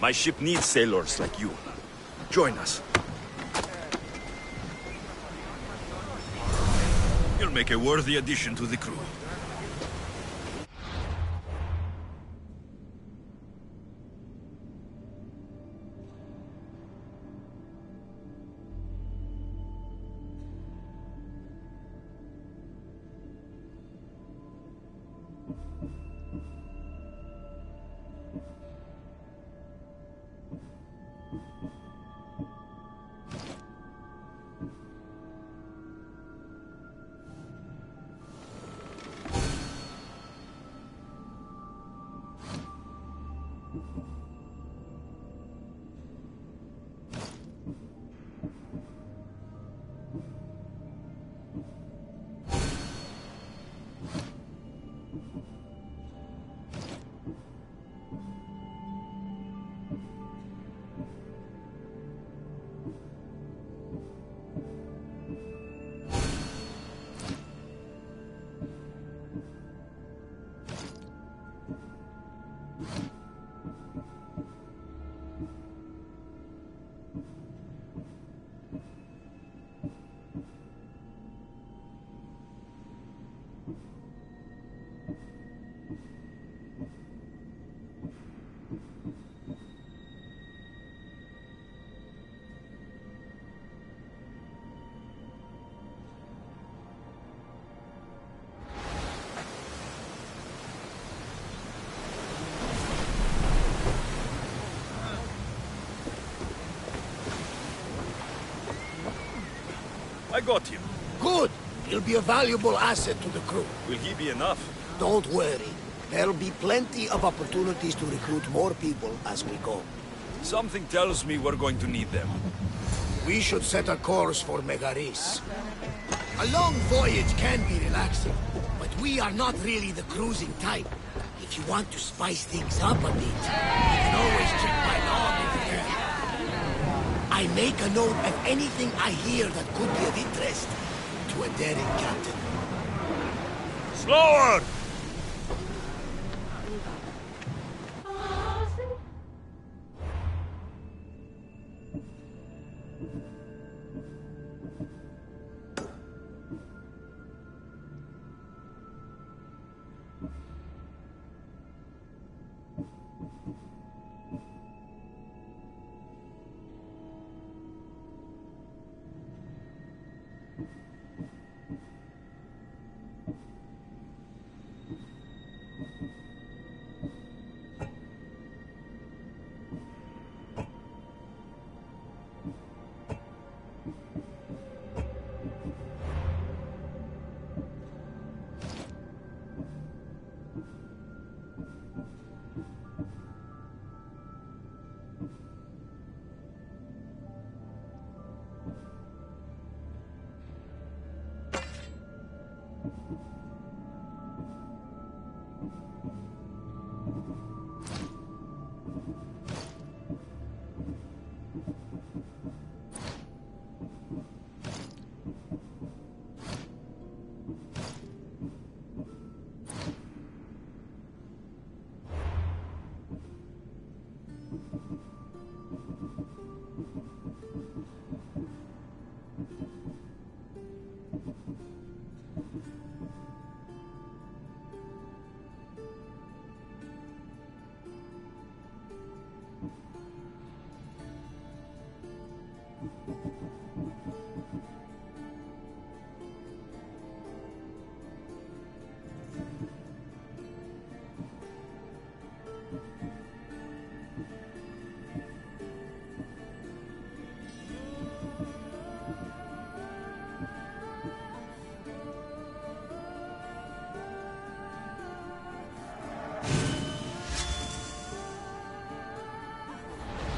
My ship needs sailors like you. Join us. You'll make a worthy addition to the crew. I got him. Good. He'll be a valuable asset to the crew. Will he be enough? Don't worry. There'll be plenty of opportunities to recruit more people as we go. Something tells me we're going to need them. We should set a course for Megaris. A long voyage can be relaxing, but we are not really the cruising type. If you want to spice things up a bit, you can always check my log if you can. I make a note of anything I hear that could be of interest to a daring captain. Slower!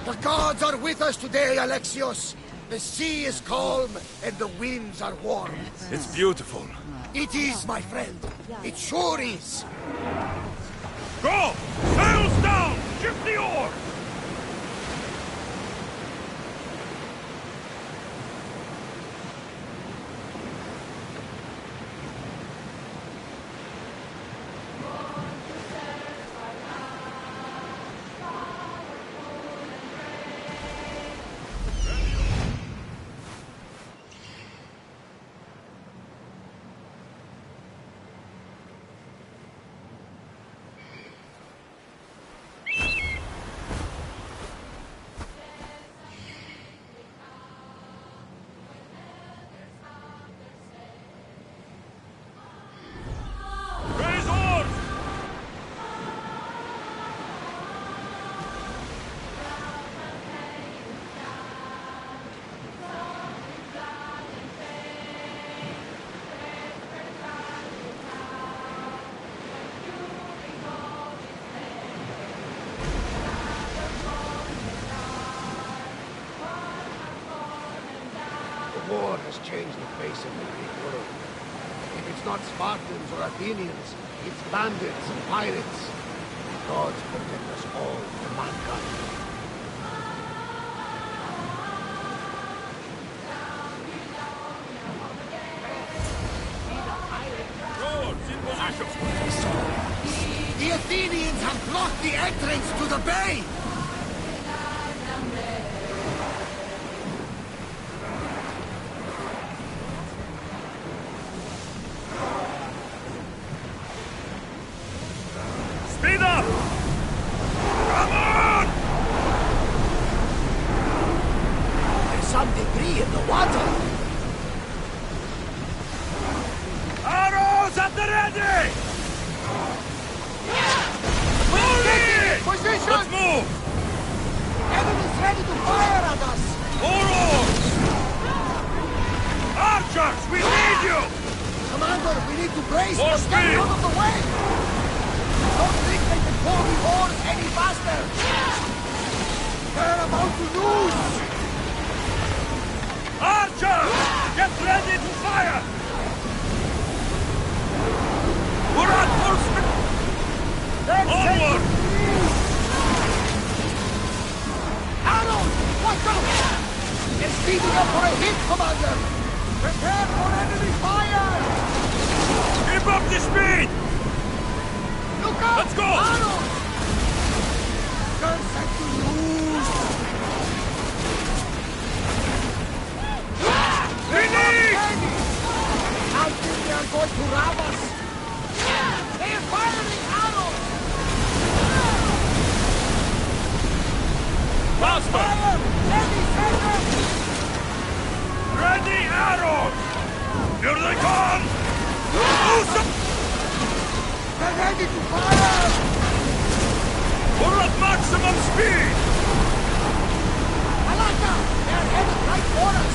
The gods are with us today, Alexios. The sea is calm and the winds are warm. It's beautiful. It is, my friend. It sure is. Go! Sails down! Shift the oar! War has changed the face of the Greek world. If it's not Spartans or Athenians, it's bandits and pirates. God protect us all from mankind. Swords in position! The Athenians have blocked the entrance to the bay! Speed up! Come on! There's some debris in the water! Arrows at the ready! Position! Let's move! Enemy's ready to fire at us! More oars! Archers, we need you! Commander, we need to brace More and stay speed! out of the way! Don't think they can pull the oars any faster! They're about to lose! Archers! Get ready to fire! We're at full speed! Onward! Arrows! Watch out! They're speeding up for a hit, Commander! Prepare for enemy fire! Keep up the speed! Look out! Let's go! Arrows! They're set to lose! Finish! I think they are going to rob us! They're firing arrows! Faster! Fire! Heavy center! Ready arrows! Here they come! Loose up! They're ready to fire! We're at maximum speed! Alaka! They're heading right for us!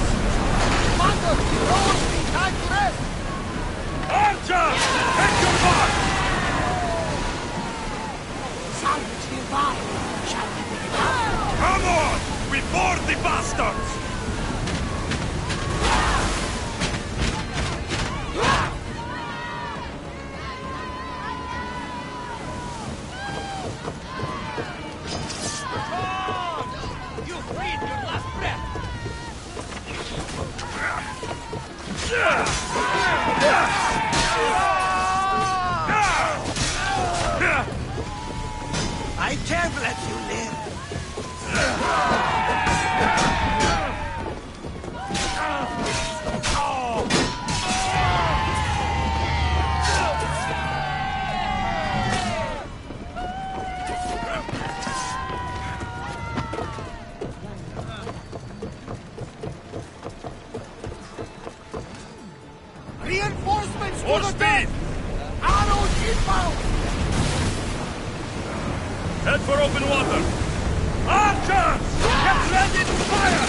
Commander, the oars need time to rest! Archers! Take your mark! Salvage nearby! Shall we pick it up? Come on! We board the bastards! You breathe your last breath! I can't let you live! Reinforcements More to the speed! deck! Arrows inbound! Head for open water! Archers! Get ready to fire!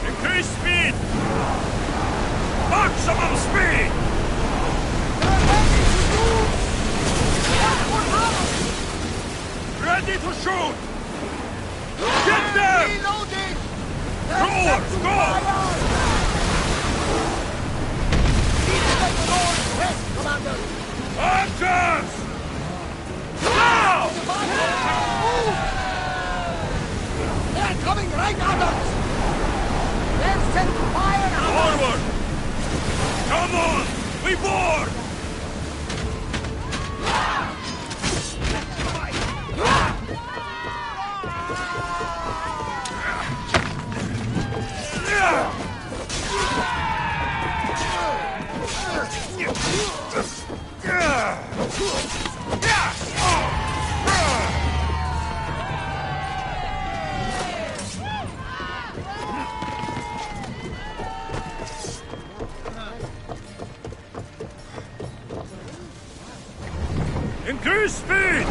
Increase speed! Maximum speed! They're ready to move! Watch for arrows! Ready to shoot! Get them! Archers! Now! They're coming right at us! They'll set fire at us! Forward! Come on! We board! Increase speed!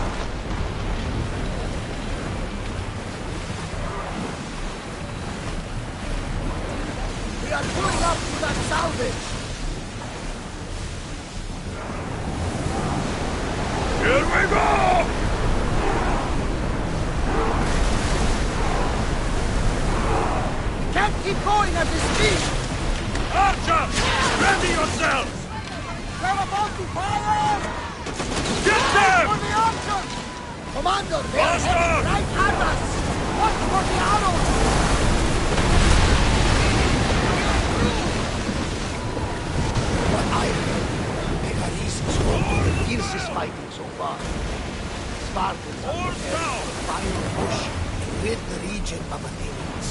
We are pulling up to that salvage! Here we go! Can't keep going at this speed! Archers! Ready yourselves! They're about to fire! Get them! For the archers! Commander, they're Faster! heading right at us! Watch for the arrows! What I heard, Megaris is one of the fiercest fighting so far. Spartans are preparing for a final push to rid the region of Athenians.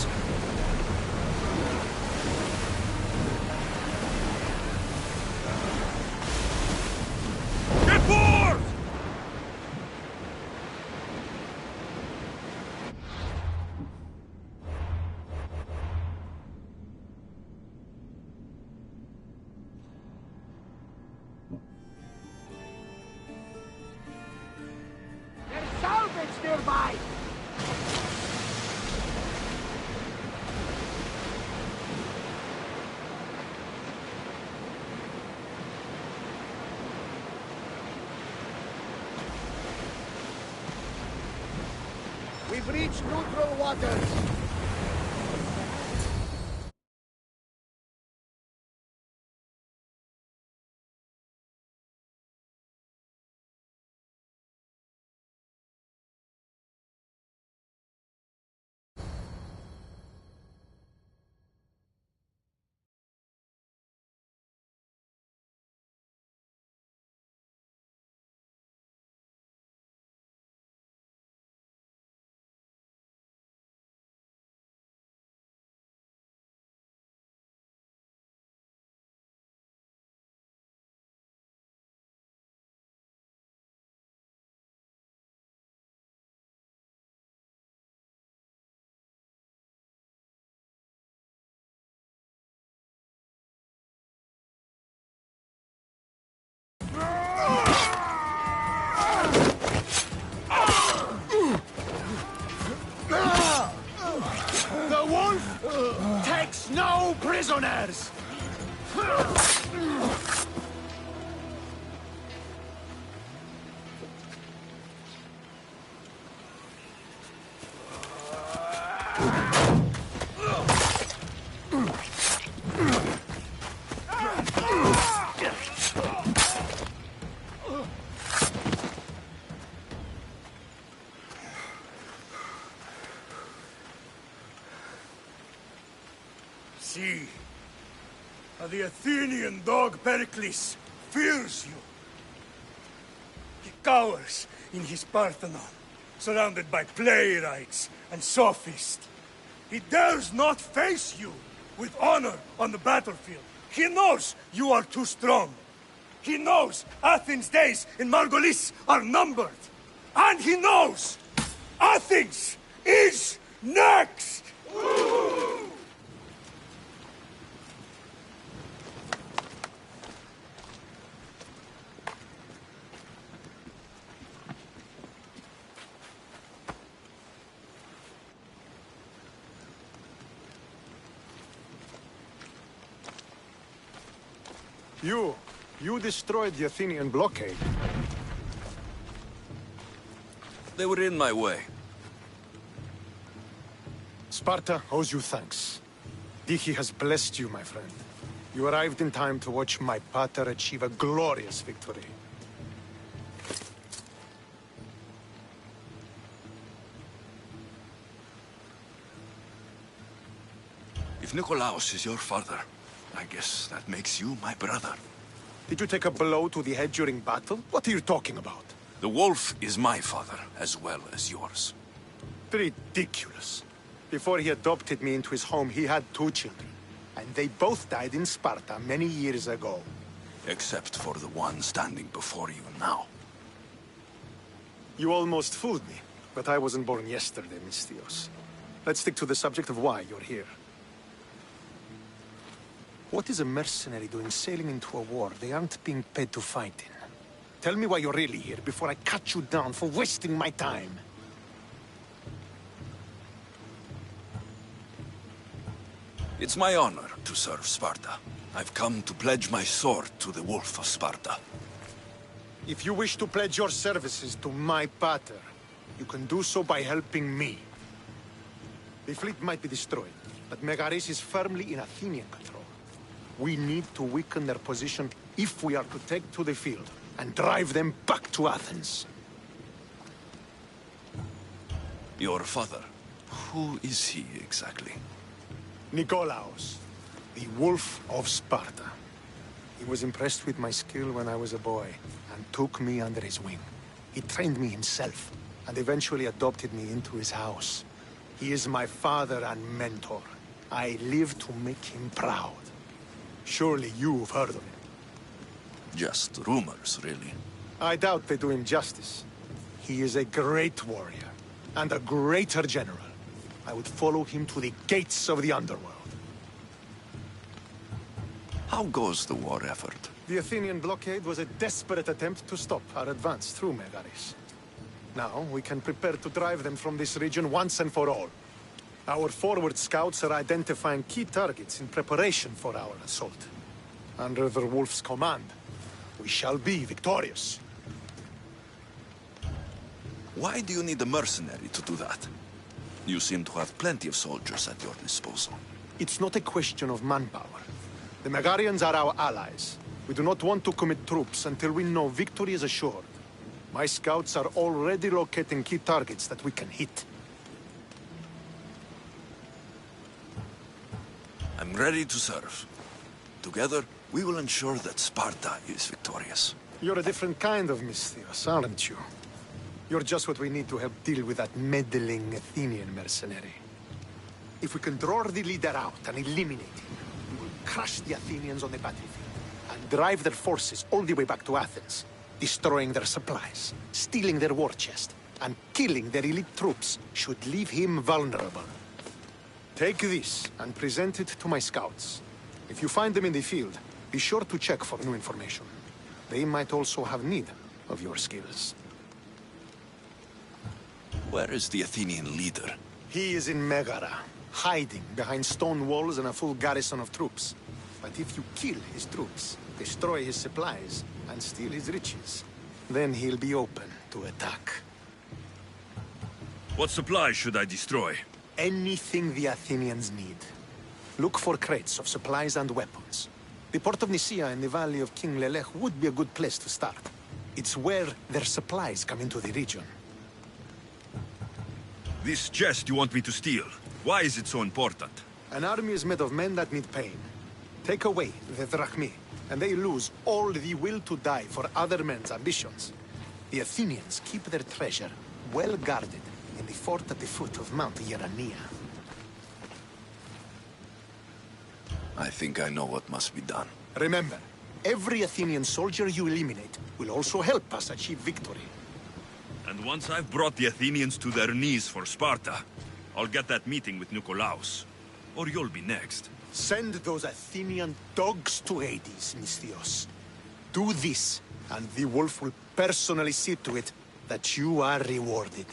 Get board! There's salvage nearby! We've reached neutral waters. The wolf takes no prisoners! See, the Athenian dog Pericles fears you. He cowers in his Parthenon, surrounded by playwrights and sophists. He dares not face you with honor on the battlefield. He knows you are too strong. He knows Athens' days in Margolis are numbered. And he knows Athens is next! You destroyed the Athenian blockade. They were in my way. Sparta owes you thanks. Dichi has blessed you, my friend. You arrived in time to watch my pater achieve a glorious victory. If Nikolaos is your father, I guess that makes you my brother. Did you take a blow to the head during battle? What are you talking about? The wolf is my father, as well as yours. Ridiculous. Before he adopted me into his home, he had 2 children. And they both died in Sparta many years ago. Except for the one standing before you now. You almost fooled me, but I wasn't born yesterday, Misthios. Let's stick to the subject of why you're here. What is a mercenary doing sailing into a war they aren't being paid to fight in? Tell me why you're really here before I cut you down for wasting my time. It's my honor to serve Sparta. I've come to pledge my sword to the Wolf of Sparta. If you wish to pledge your services to my pater, you can do so by helping me. The fleet might be destroyed, but Megaris is firmly in Athenian control. We need to weaken their position if we are to take to the field and drive them back to Athens. Your father, who is he exactly? Nikolaos, the Wolf of Sparta. He was impressed with my skill when I was a boy, and took me under his wing. He trained me himself, and eventually adopted me into his house. He is my father and mentor. I live to make him proud. Surely you've heard of him. Just rumors, really. I doubt they do him justice. He is a great warrior, and a greater general. I would follow him to the gates of the underworld. How goes the war effort? The Athenian blockade was a desperate attempt to stop our advance through Megaris. Now, we can prepare to drive them from this region once and for all. Our forward scouts are identifying key targets in preparation for our assault. Under the Wolf's command, we shall be victorious. Why do you need a mercenary to do that? You seem to have plenty of soldiers at your disposal. It's not a question of manpower. The Megarians are our allies. We do not want to commit troops until we know victory is assured. My scouts are already locating key targets that we can hit. I'm ready to serve. Together, we will ensure that Sparta is victorious. You're a different kind of Misthios, aren't you? You're just what we need to help deal with that meddling Athenian mercenary. If we can draw the leader out and eliminate him, we will crush the Athenians on the battlefield and drive their forces all the way back to Athens, destroying their supplies, stealing their war chest, and killing their elite troops should leave him vulnerable. Take this and present it to my scouts. If you find them in the field, be sure to check for new information. They might also have need of your skills. Where is the Athenian leader? He is in Megara, hiding behind stone walls and a full garrison of troops. But if you kill his troops, destroy his supplies, and steal his riches, then he'll be open to attack. What supplies should I destroy? Anything the Athenians need. Look for crates of supplies and weapons. The port of Nicaea in the valley of King Lelech would be a good place to start. It's where their supplies come into the region. This chest you want me to steal, why is it so important? An army is made of men that need pain. Take away the drachmi, and they lose all the will to die for other men's ambitions. The Athenians keep their treasure well guarded in the fort at the foot of Mount Yerania. I think I know what must be done. Remember, every Athenian soldier you eliminate will also help us achieve victory. And once I've brought the Athenians to their knees for Sparta, I'll get that meeting with Nikolaos. Or you'll be next. Send those Athenian dogs to Hades, Misthios. Do this, and the wolf will personally see to it that you are rewarded.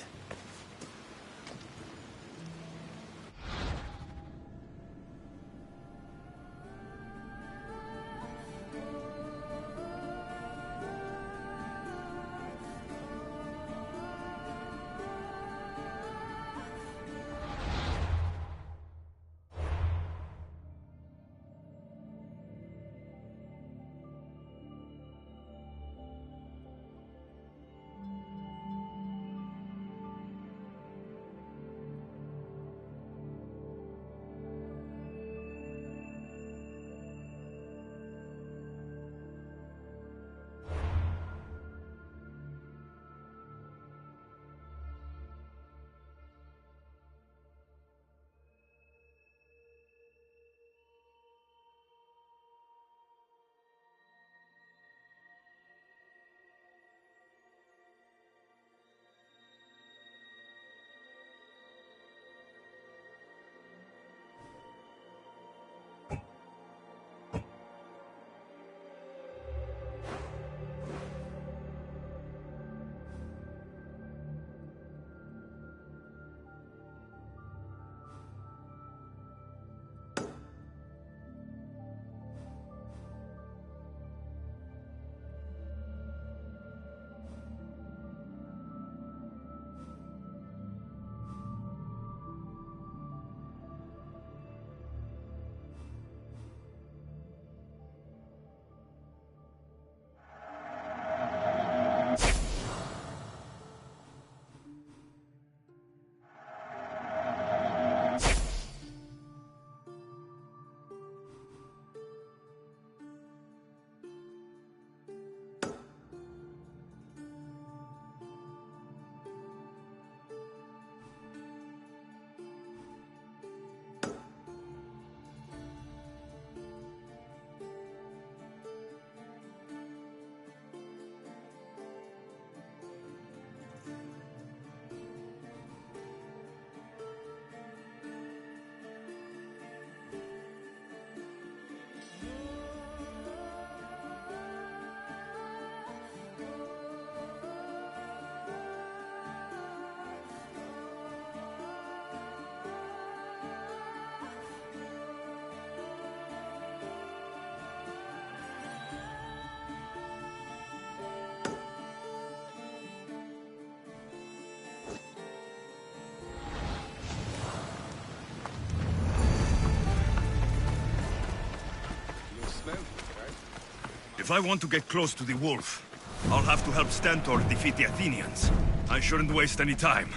If I want to get close to the wolf, I'll have to help Stentor defeat the Athenians. I shouldn't waste any time.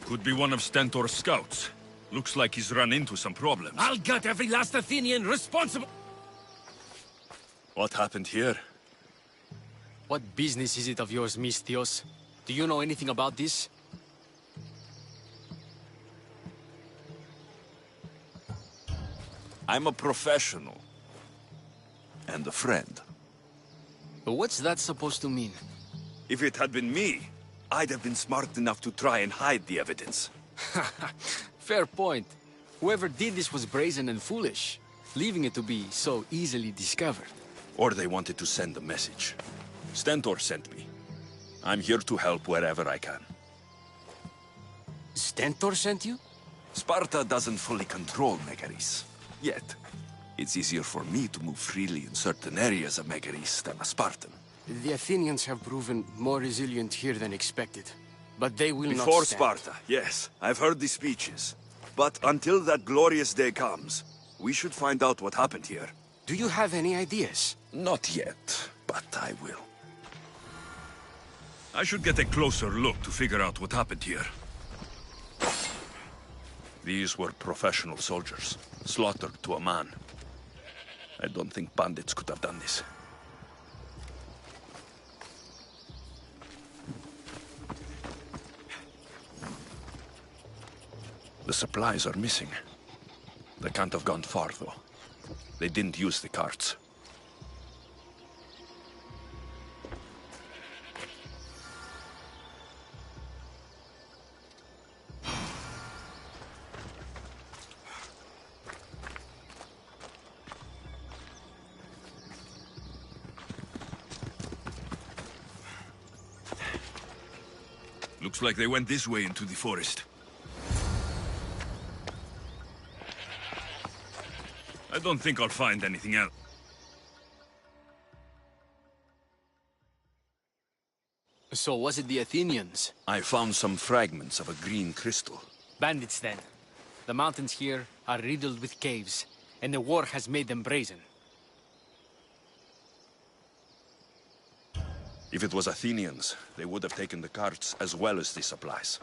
Could be one of Stentor's scouts. Looks like he's run into some problems. I'll gut every last Athenian responsible. What happened here? What business is it of yours, Misthios? Do you know anything about this? I'm a professional. And a friend. But what's that supposed to mean? If it had been me, I'd have been smart enough to try and hide the evidence. Fair point. Whoever did this was brazen and foolish, leaving it to be so easily discovered. Or they wanted to send a message. Stentor sent me. I'm here to help wherever I can. Stentor sent you? Sparta doesn't fully control Megaris. Yet. It's easier for me to move freely in certain areas of Megaris than a Spartan. The Athenians have proven more resilient here than expected. But they will not Before stand. Sparta, yes. I've heard the speeches. But until that glorious day comes, we should find out what happened here. Do you have any ideas? Not yet, but I will. I should get a closer look to figure out what happened here. These were professional soldiers, slaughtered to a man. I don't think bandits could have done this. The supplies are missing. They can't have gone far, though. They didn't use the carts. Looks like they went this way into the forest. I don't think I'll find anything else. So was it the Athenians? I found some fragments of a green crystal. Bandits, then. The mountains here are riddled with caves, and the war has made them brazen. If it was Athenians, they would have taken the carts as well as the supplies.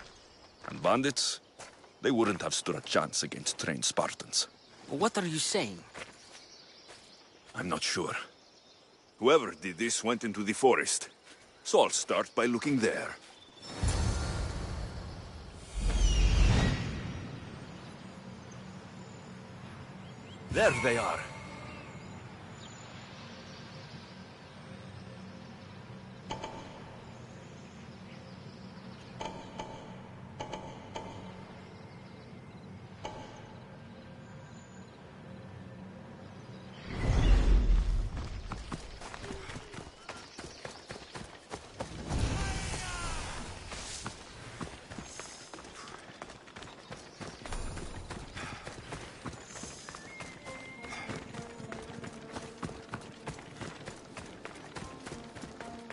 And bandits, they wouldn't have stood a chance against trained Spartans. What are you saying? I'm not sure. Whoever did this went into the forest. So I'll start by looking there. There they are.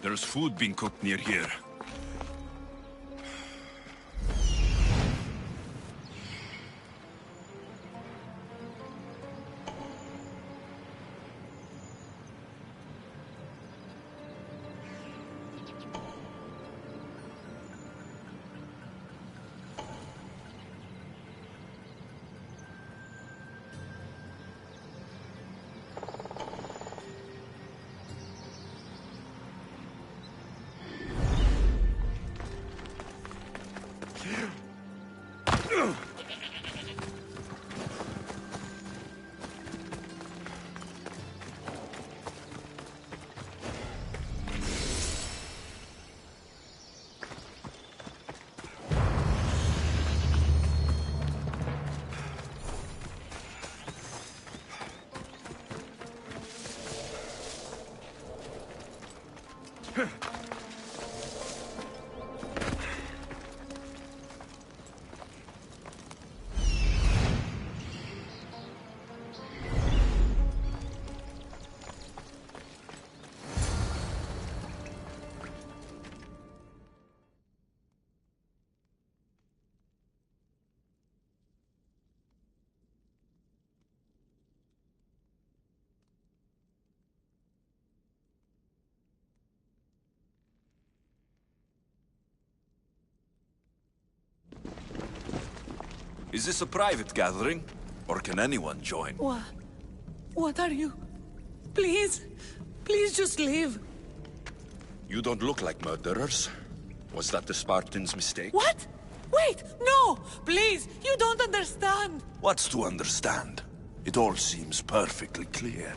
There's food being cooked near here. Is this a private gathering? Or can anyone join? What are you? Please. Please just leave. You don't look like murderers. Was that the Spartans' mistake? What? Wait, no! Please, you don't understand. What's to understand? It all seems perfectly clear.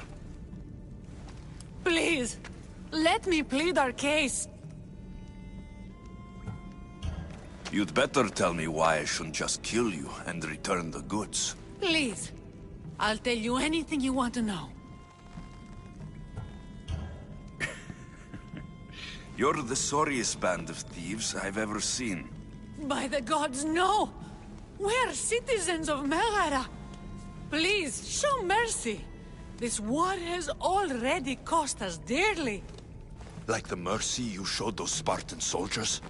Please, let me plead our case. You'd better tell me why I shouldn't just kill you and return the goods. Please, I'll tell you anything you want to know. You're the sorriest band of thieves I've ever seen. By the gods, no! We're citizens of Megara. Please, show mercy. This war has already cost us dearly. Like the mercy you showed those Spartan soldiers?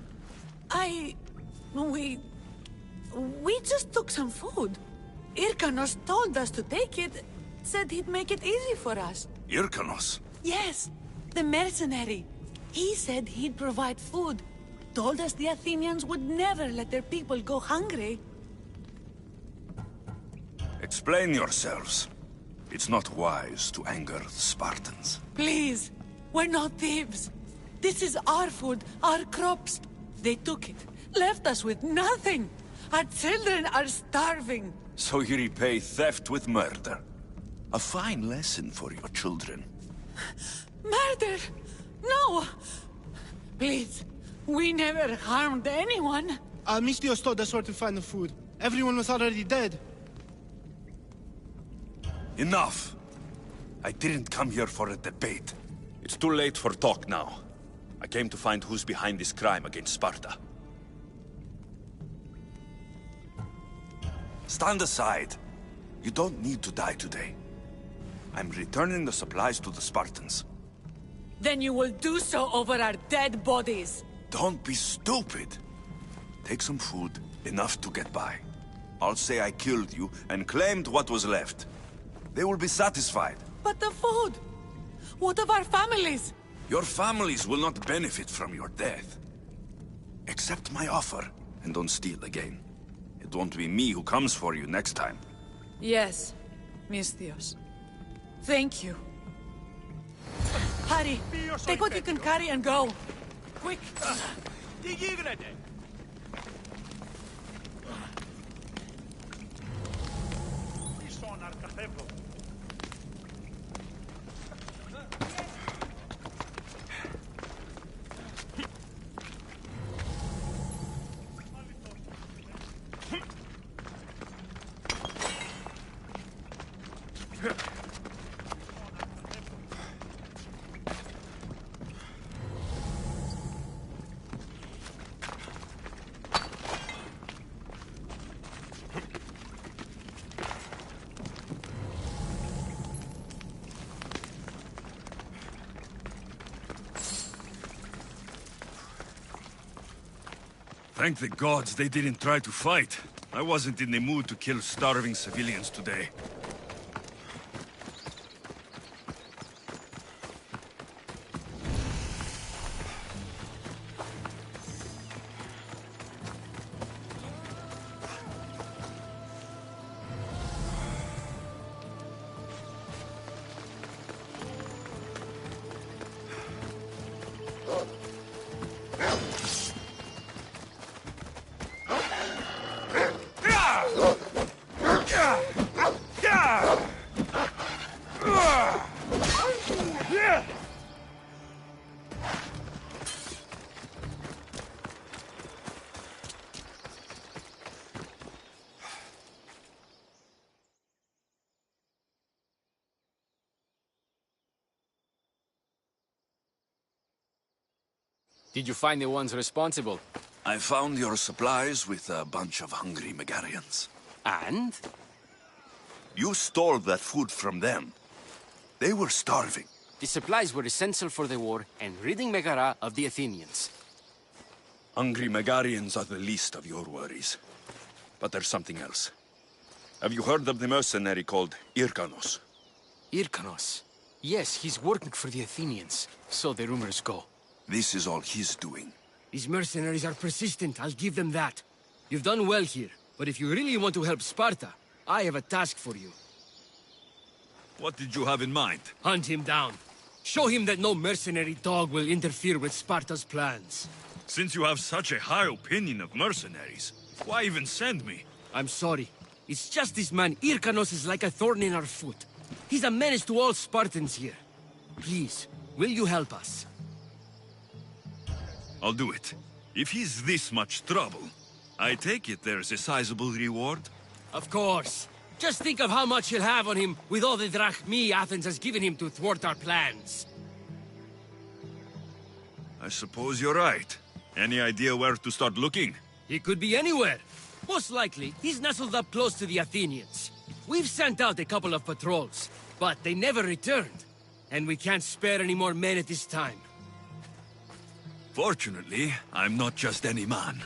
We just took some food. Irkanos told us to take it, said he'd make it easy for us. Irkanos? Yes, the mercenary. He said he'd provide food. Told us the Athenians would never let their people go hungry. Explain yourselves. It's not wise to anger the Spartans. Please, we're not thieves. This is our food, our crops. They took it, left us with nothing. Our children are starving. So you repay theft with murder. A fine lesson for your children. Murder? No! Please, we never harmed anyone. Misthios told us where to find the food. Everyone was already dead. Enough! I didn't come here for a debate. It's too late for talk now. I came to find who's behind this crime against Sparta. Stand aside. You don't need to die today. I'm returning the supplies to the Spartans. Then you will do so over our dead bodies. Don't be stupid. Take some food, enough to get by. I'll say I killed you and claimed what was left. They will be satisfied. But the food? What of our families? Your families will not benefit from your death. Accept my offer, and don't steal again. It won't be me who comes for you next time. Yes, Misthios. Thank you. Hurry, take what you can carry and go. Quick! Τι γίνεται? Thank the gods they didn't try to fight. I wasn't in the mood to kill starving civilians today. Did you find the ones responsible? I found your supplies with a bunch of hungry Megarians. And? You stole that food from them. They were starving. The supplies were essential for the war and ridding Megara of the Athenians. Hungry Megarians are the least of your worries. But there's something else. Have you heard of the mercenary called Irkanos? Irkanos? Yes, he's working for the Athenians. So the rumors go. This is all he's doing. These mercenaries are persistent, I'll give them that. You've done well here. But if you really want to help Sparta, I have a task for you. What did you have in mind? Hunt him down. Show him that no mercenary dog will interfere with Sparta's plans. Since you have such a high opinion of mercenaries, why even send me? I'm sorry. It's just this man Irkanos is like a thorn in our foot. He's a menace to all Spartans here. Please, will you help us? I'll do it. If he's this much trouble, I take it there's a sizable reward? Of course. Just think of how much he'll have on him with all the drachmi Athens has given him to thwart our plans. I suppose you're right. Any idea where to start looking? He could be anywhere. Most likely, he's nestled up close to the Athenians. We've sent out a couple of patrols, but they never returned. And we can't spare any more men at this time. Fortunately, I'm not just any man.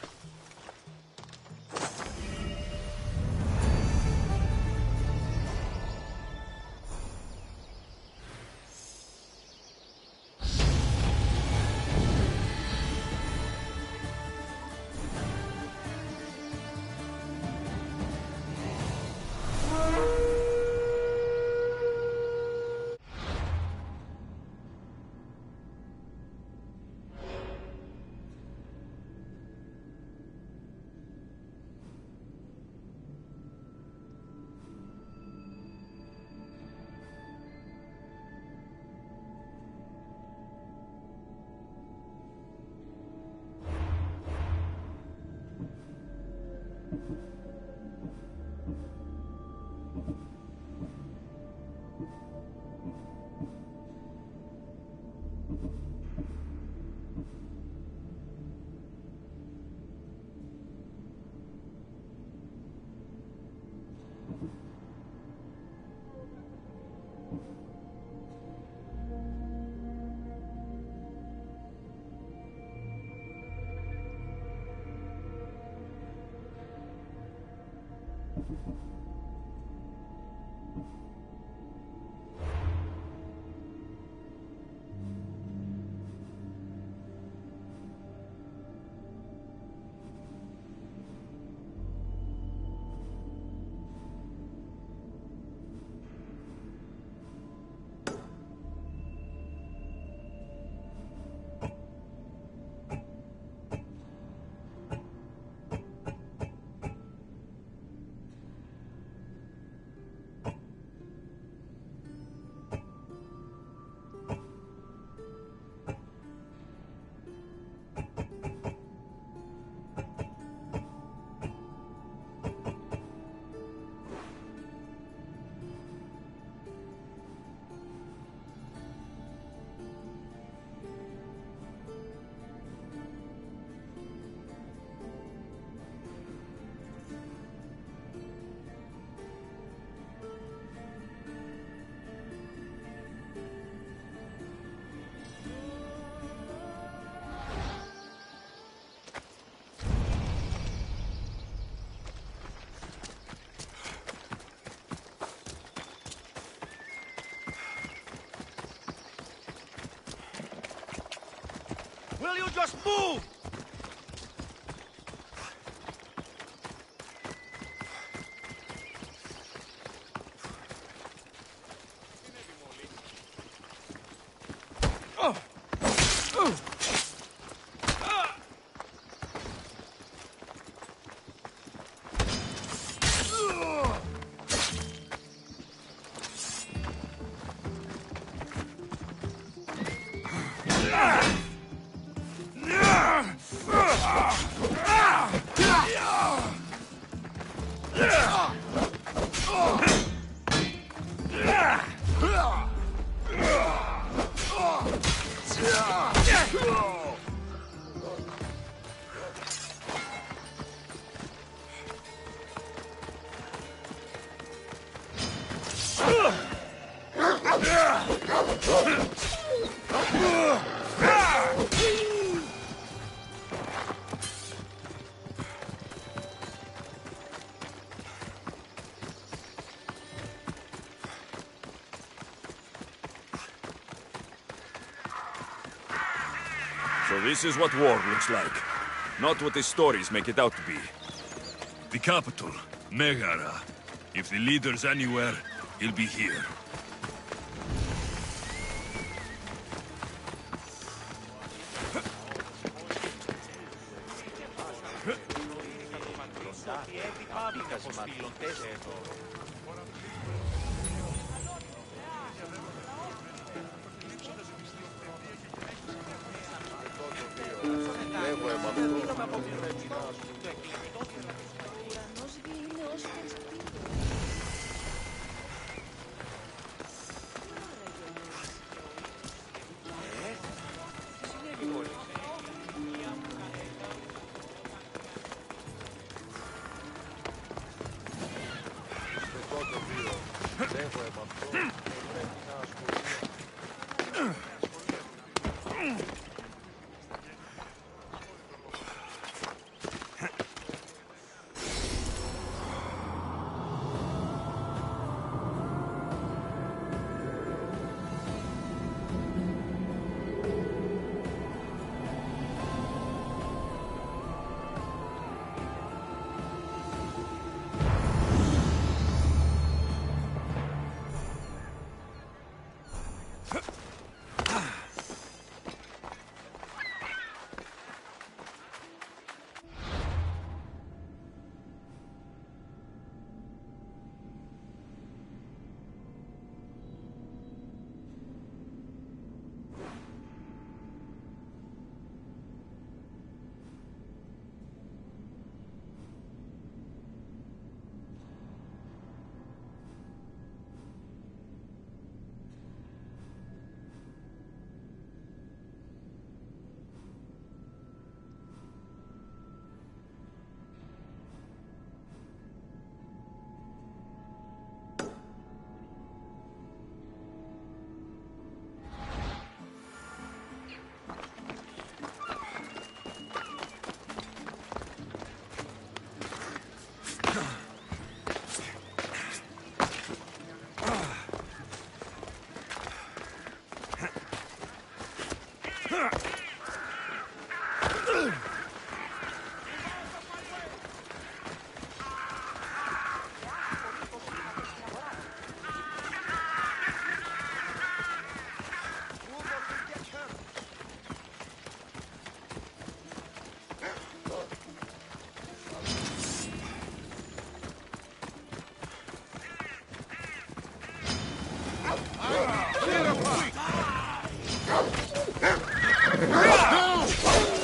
Will you just move? So this is what war looks like. Not what the stories make it out to be. The capital, Megara. If the leader's anywhere, he'll be here.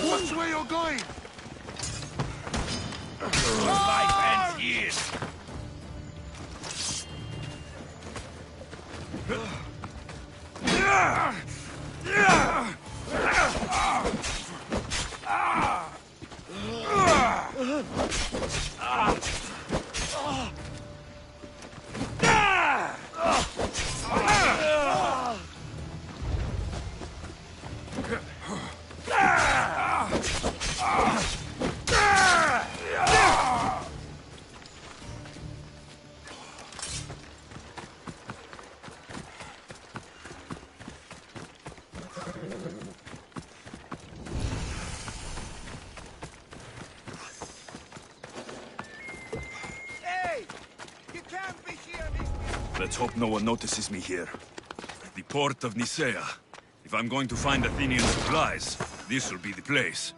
Watch where you're going! Life ends here! Let's hope no one notices me here. The port of Nicaea. If I'm going to find Athenian supplies, this will be the place.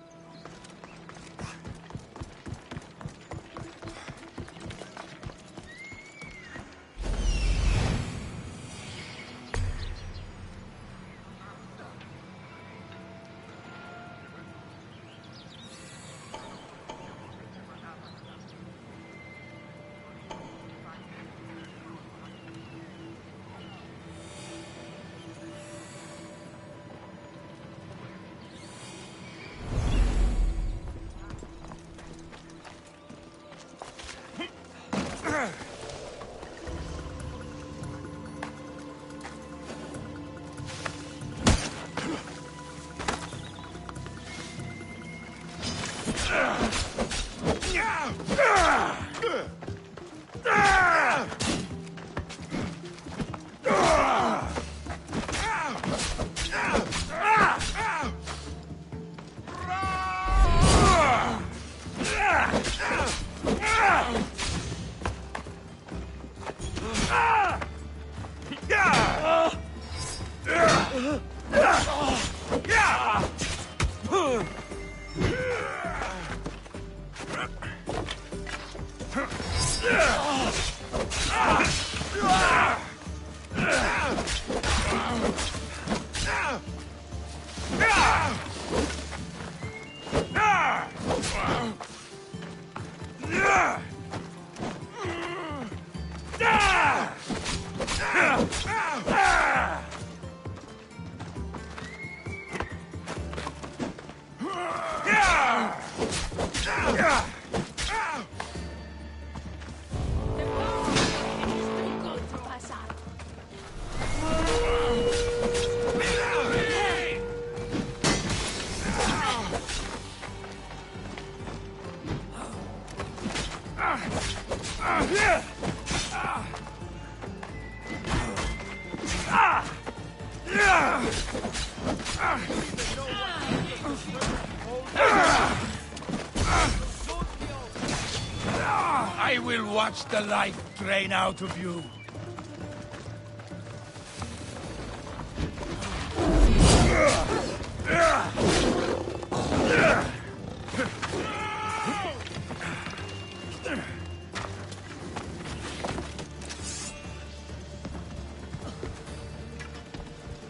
I will watch the life drain out of you.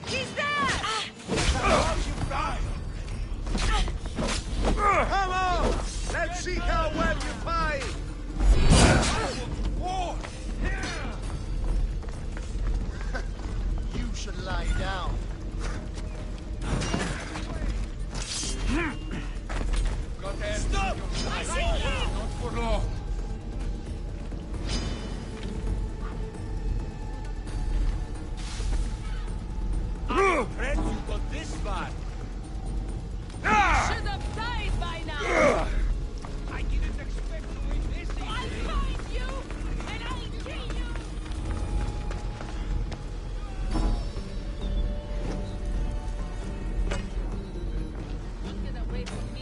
He's there! Come on! Let's see how well you fight! You should lie down. Stop! I see him! Not for long. I'm afraid you got this far. Should have died by now! I didn't expect to win this easily. I'll find you, and I'll kill you! Get away from me.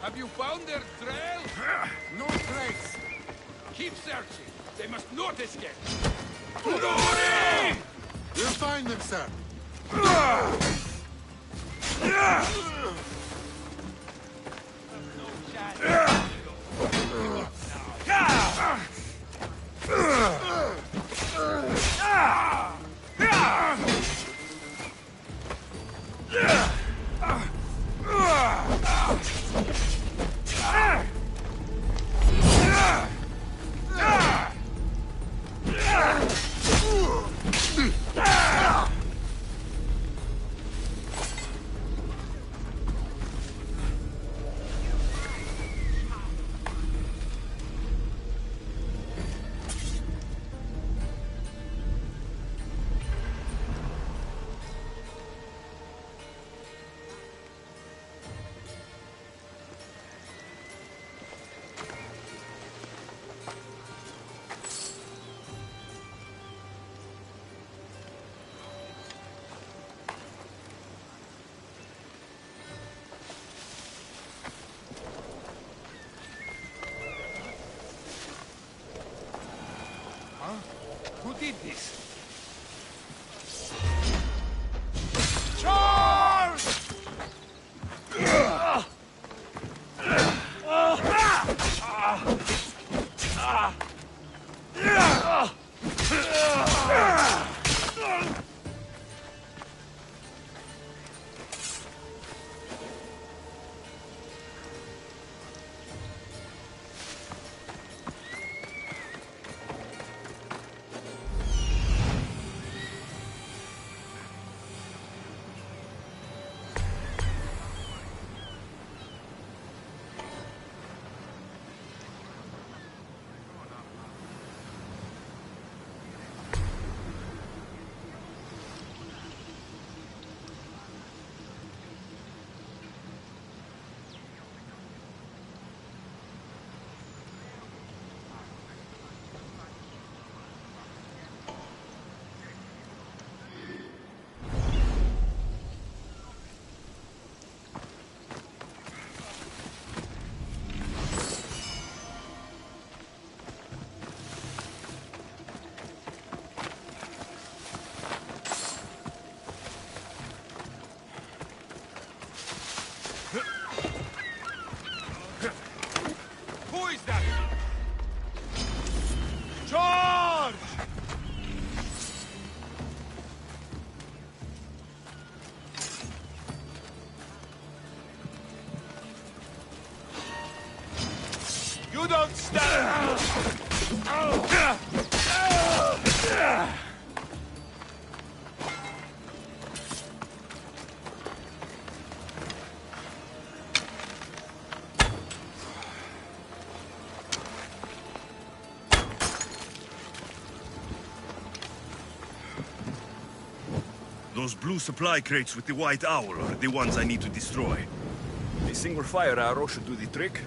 Have you found their trail? No trace. Keep searching. They must not escape. Glory! We'll find them, sir. You don't stand! Those blue supply crates with the white owl are the ones I need to destroy. A single fire arrow should do the trick.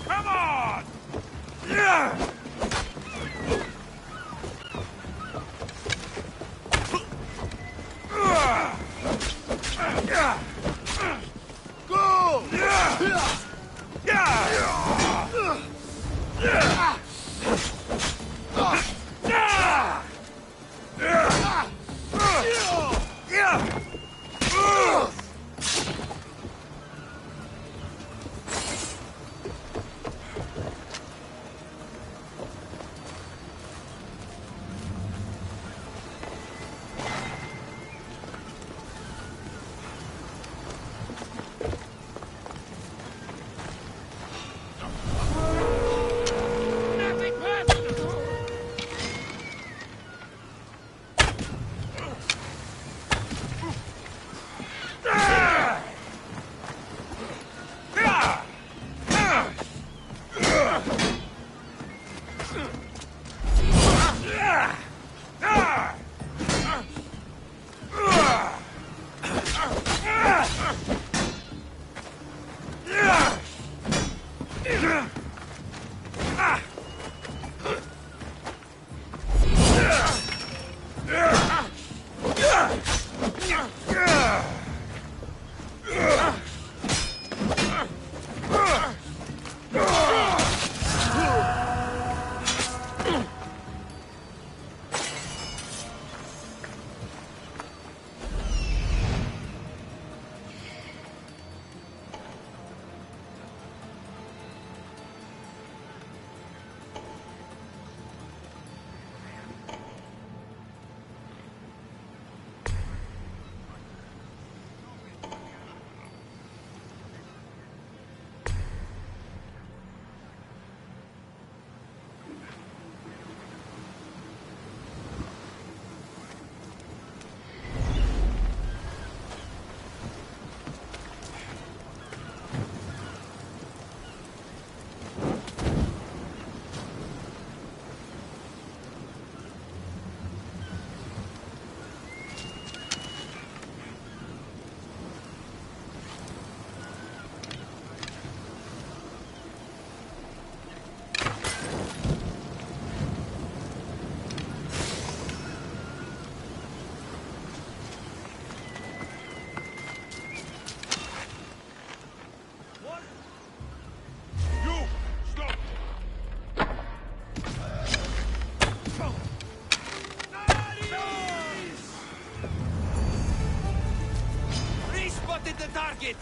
Come on! target!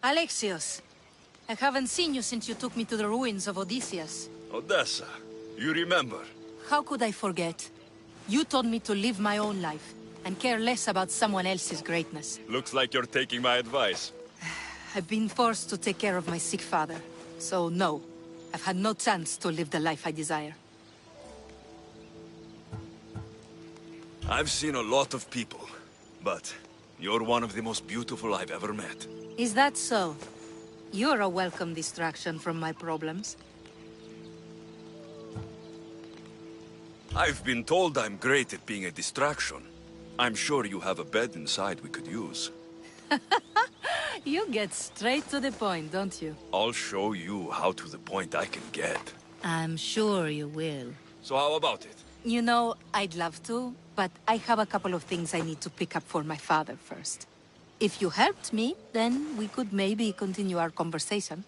Alexios, I haven't seen you since you took me to the ruins of Odysseus. Odessa, you remember? How could I forget? You told me to live my own life and care less about someone else's greatness. Looks like you're taking my advice. I've been forced to take care of my sick father, so no, I've had no chance to live the life I desire. I've seen a lot of people, but you're one of the most beautiful I've ever met. Is that so? You're a welcome distraction from my problems. I've been told I'm great at being a distraction. I'm sure you have a bed inside we could use. You get straight to the point, don't you? I'll show you how to the point I can get. I'm sure you will. So how about it? You know, I'd love to, but I have a couple of things I need to pick up for my father first. If you helped me, then we could maybe continue our conversation.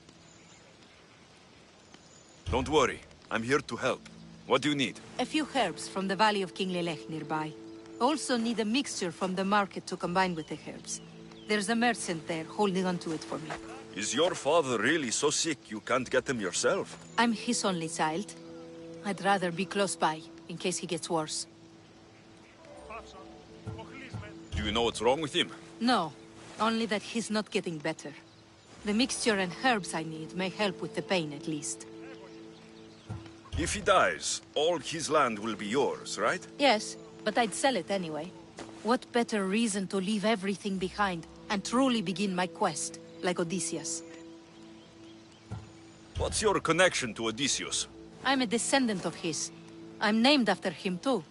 Don't worry, I'm here to help. What do you need? A few herbs from the Valley of King Lelech nearby. Also need a mixture from the market to combine with the herbs. There's a merchant there holding onto it for me. Is your father really so sick you can't get him yourself? I'm his only child. I'd rather be close by, in case he gets worse. Do you know what's wrong with him? No, only that he's not getting better. The mixture and herbs I need may help with the pain at least. If he dies, all his land will be yours, right? Yes, but I'd sell it anyway. What better reason to leave everything behind and truly begin my quest, like Odysseus? What's your connection to Odysseus? I'm a descendant of his. I'm named after him too.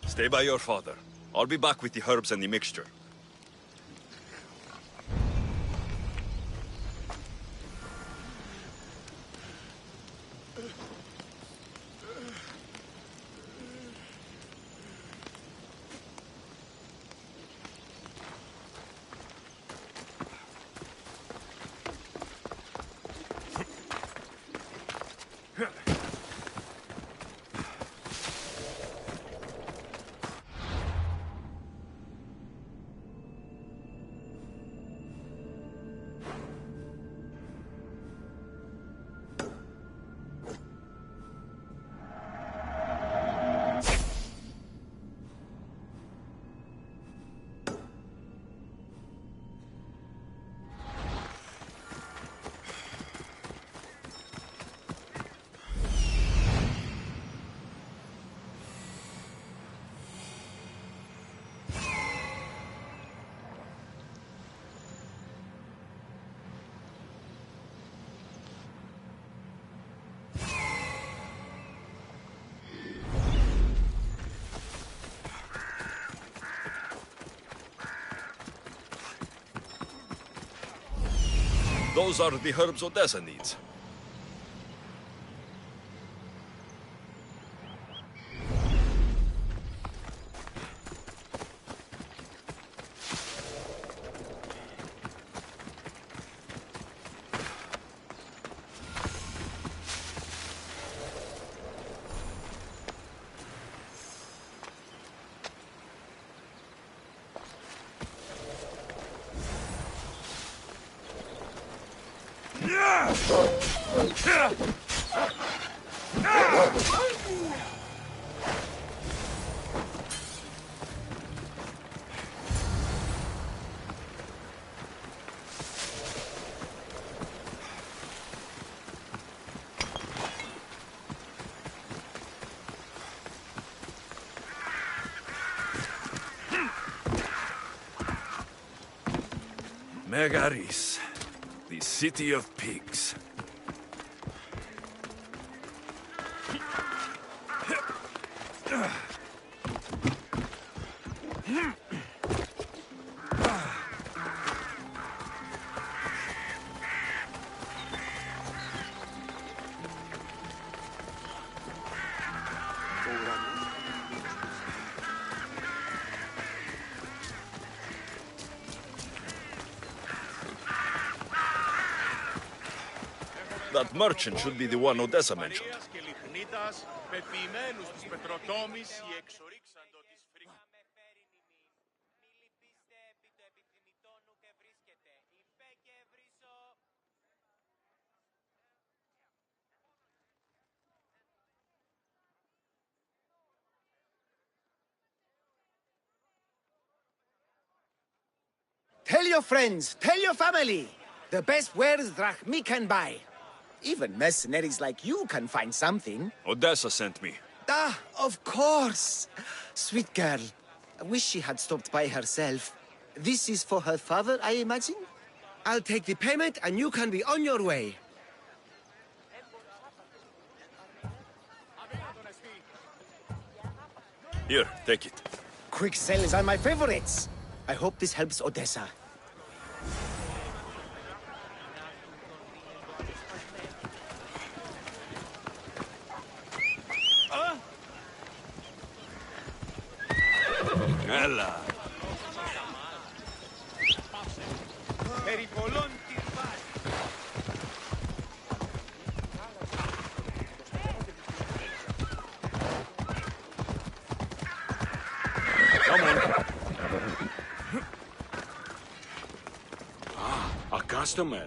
Stay by your father. I'll be back with the herbs and the mixture. Those are the herbs Odessa needs. Megaris, the city of pigs. That merchant should be the one Odessa mentioned. your friends, tell your family. The best wares drachmi can buy. Even mercenaries like you can find something. Odessa sent me. Ah, of course. Sweet girl. I wish she had stopped by herself. This is for her father, I imagine? I'll take the payment and you can be on your way. Here, take it. Quick sales are my favorites. I hope this helps Odessa. Ella. Come on. A customer.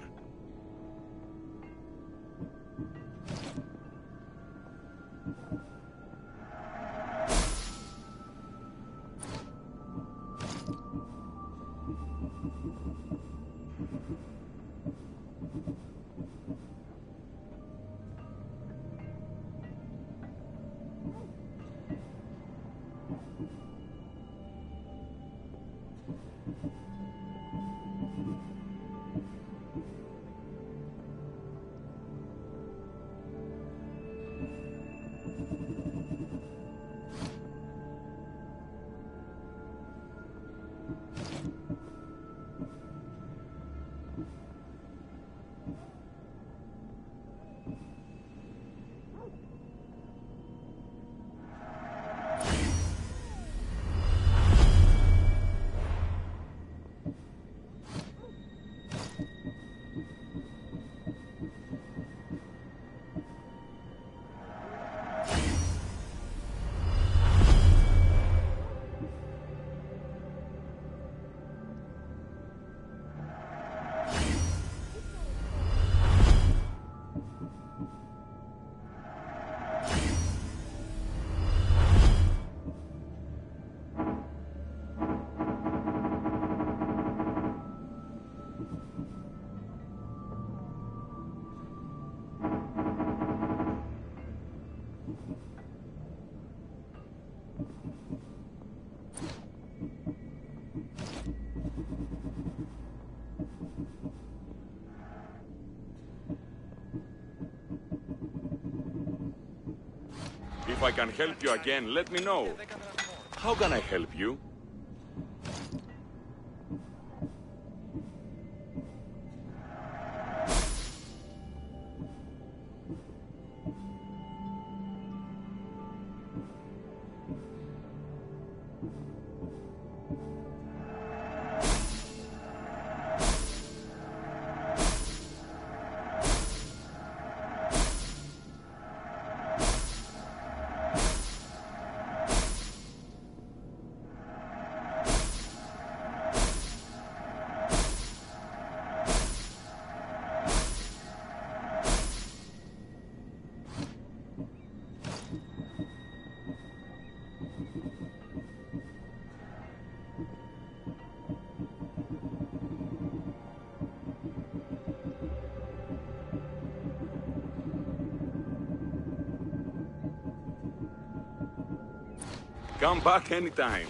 If I can help you again, let me know. How can I help you? Come back anytime.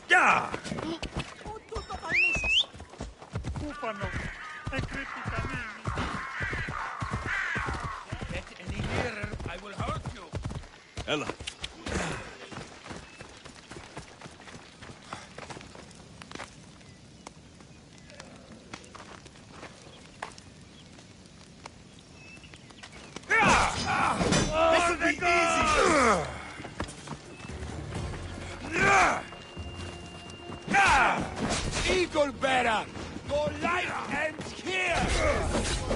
Yeah! Ufano, e crepitamente. Get any nearer, I will hurt you. Ella. Listen to me. Eagle bearer! Your life ends here!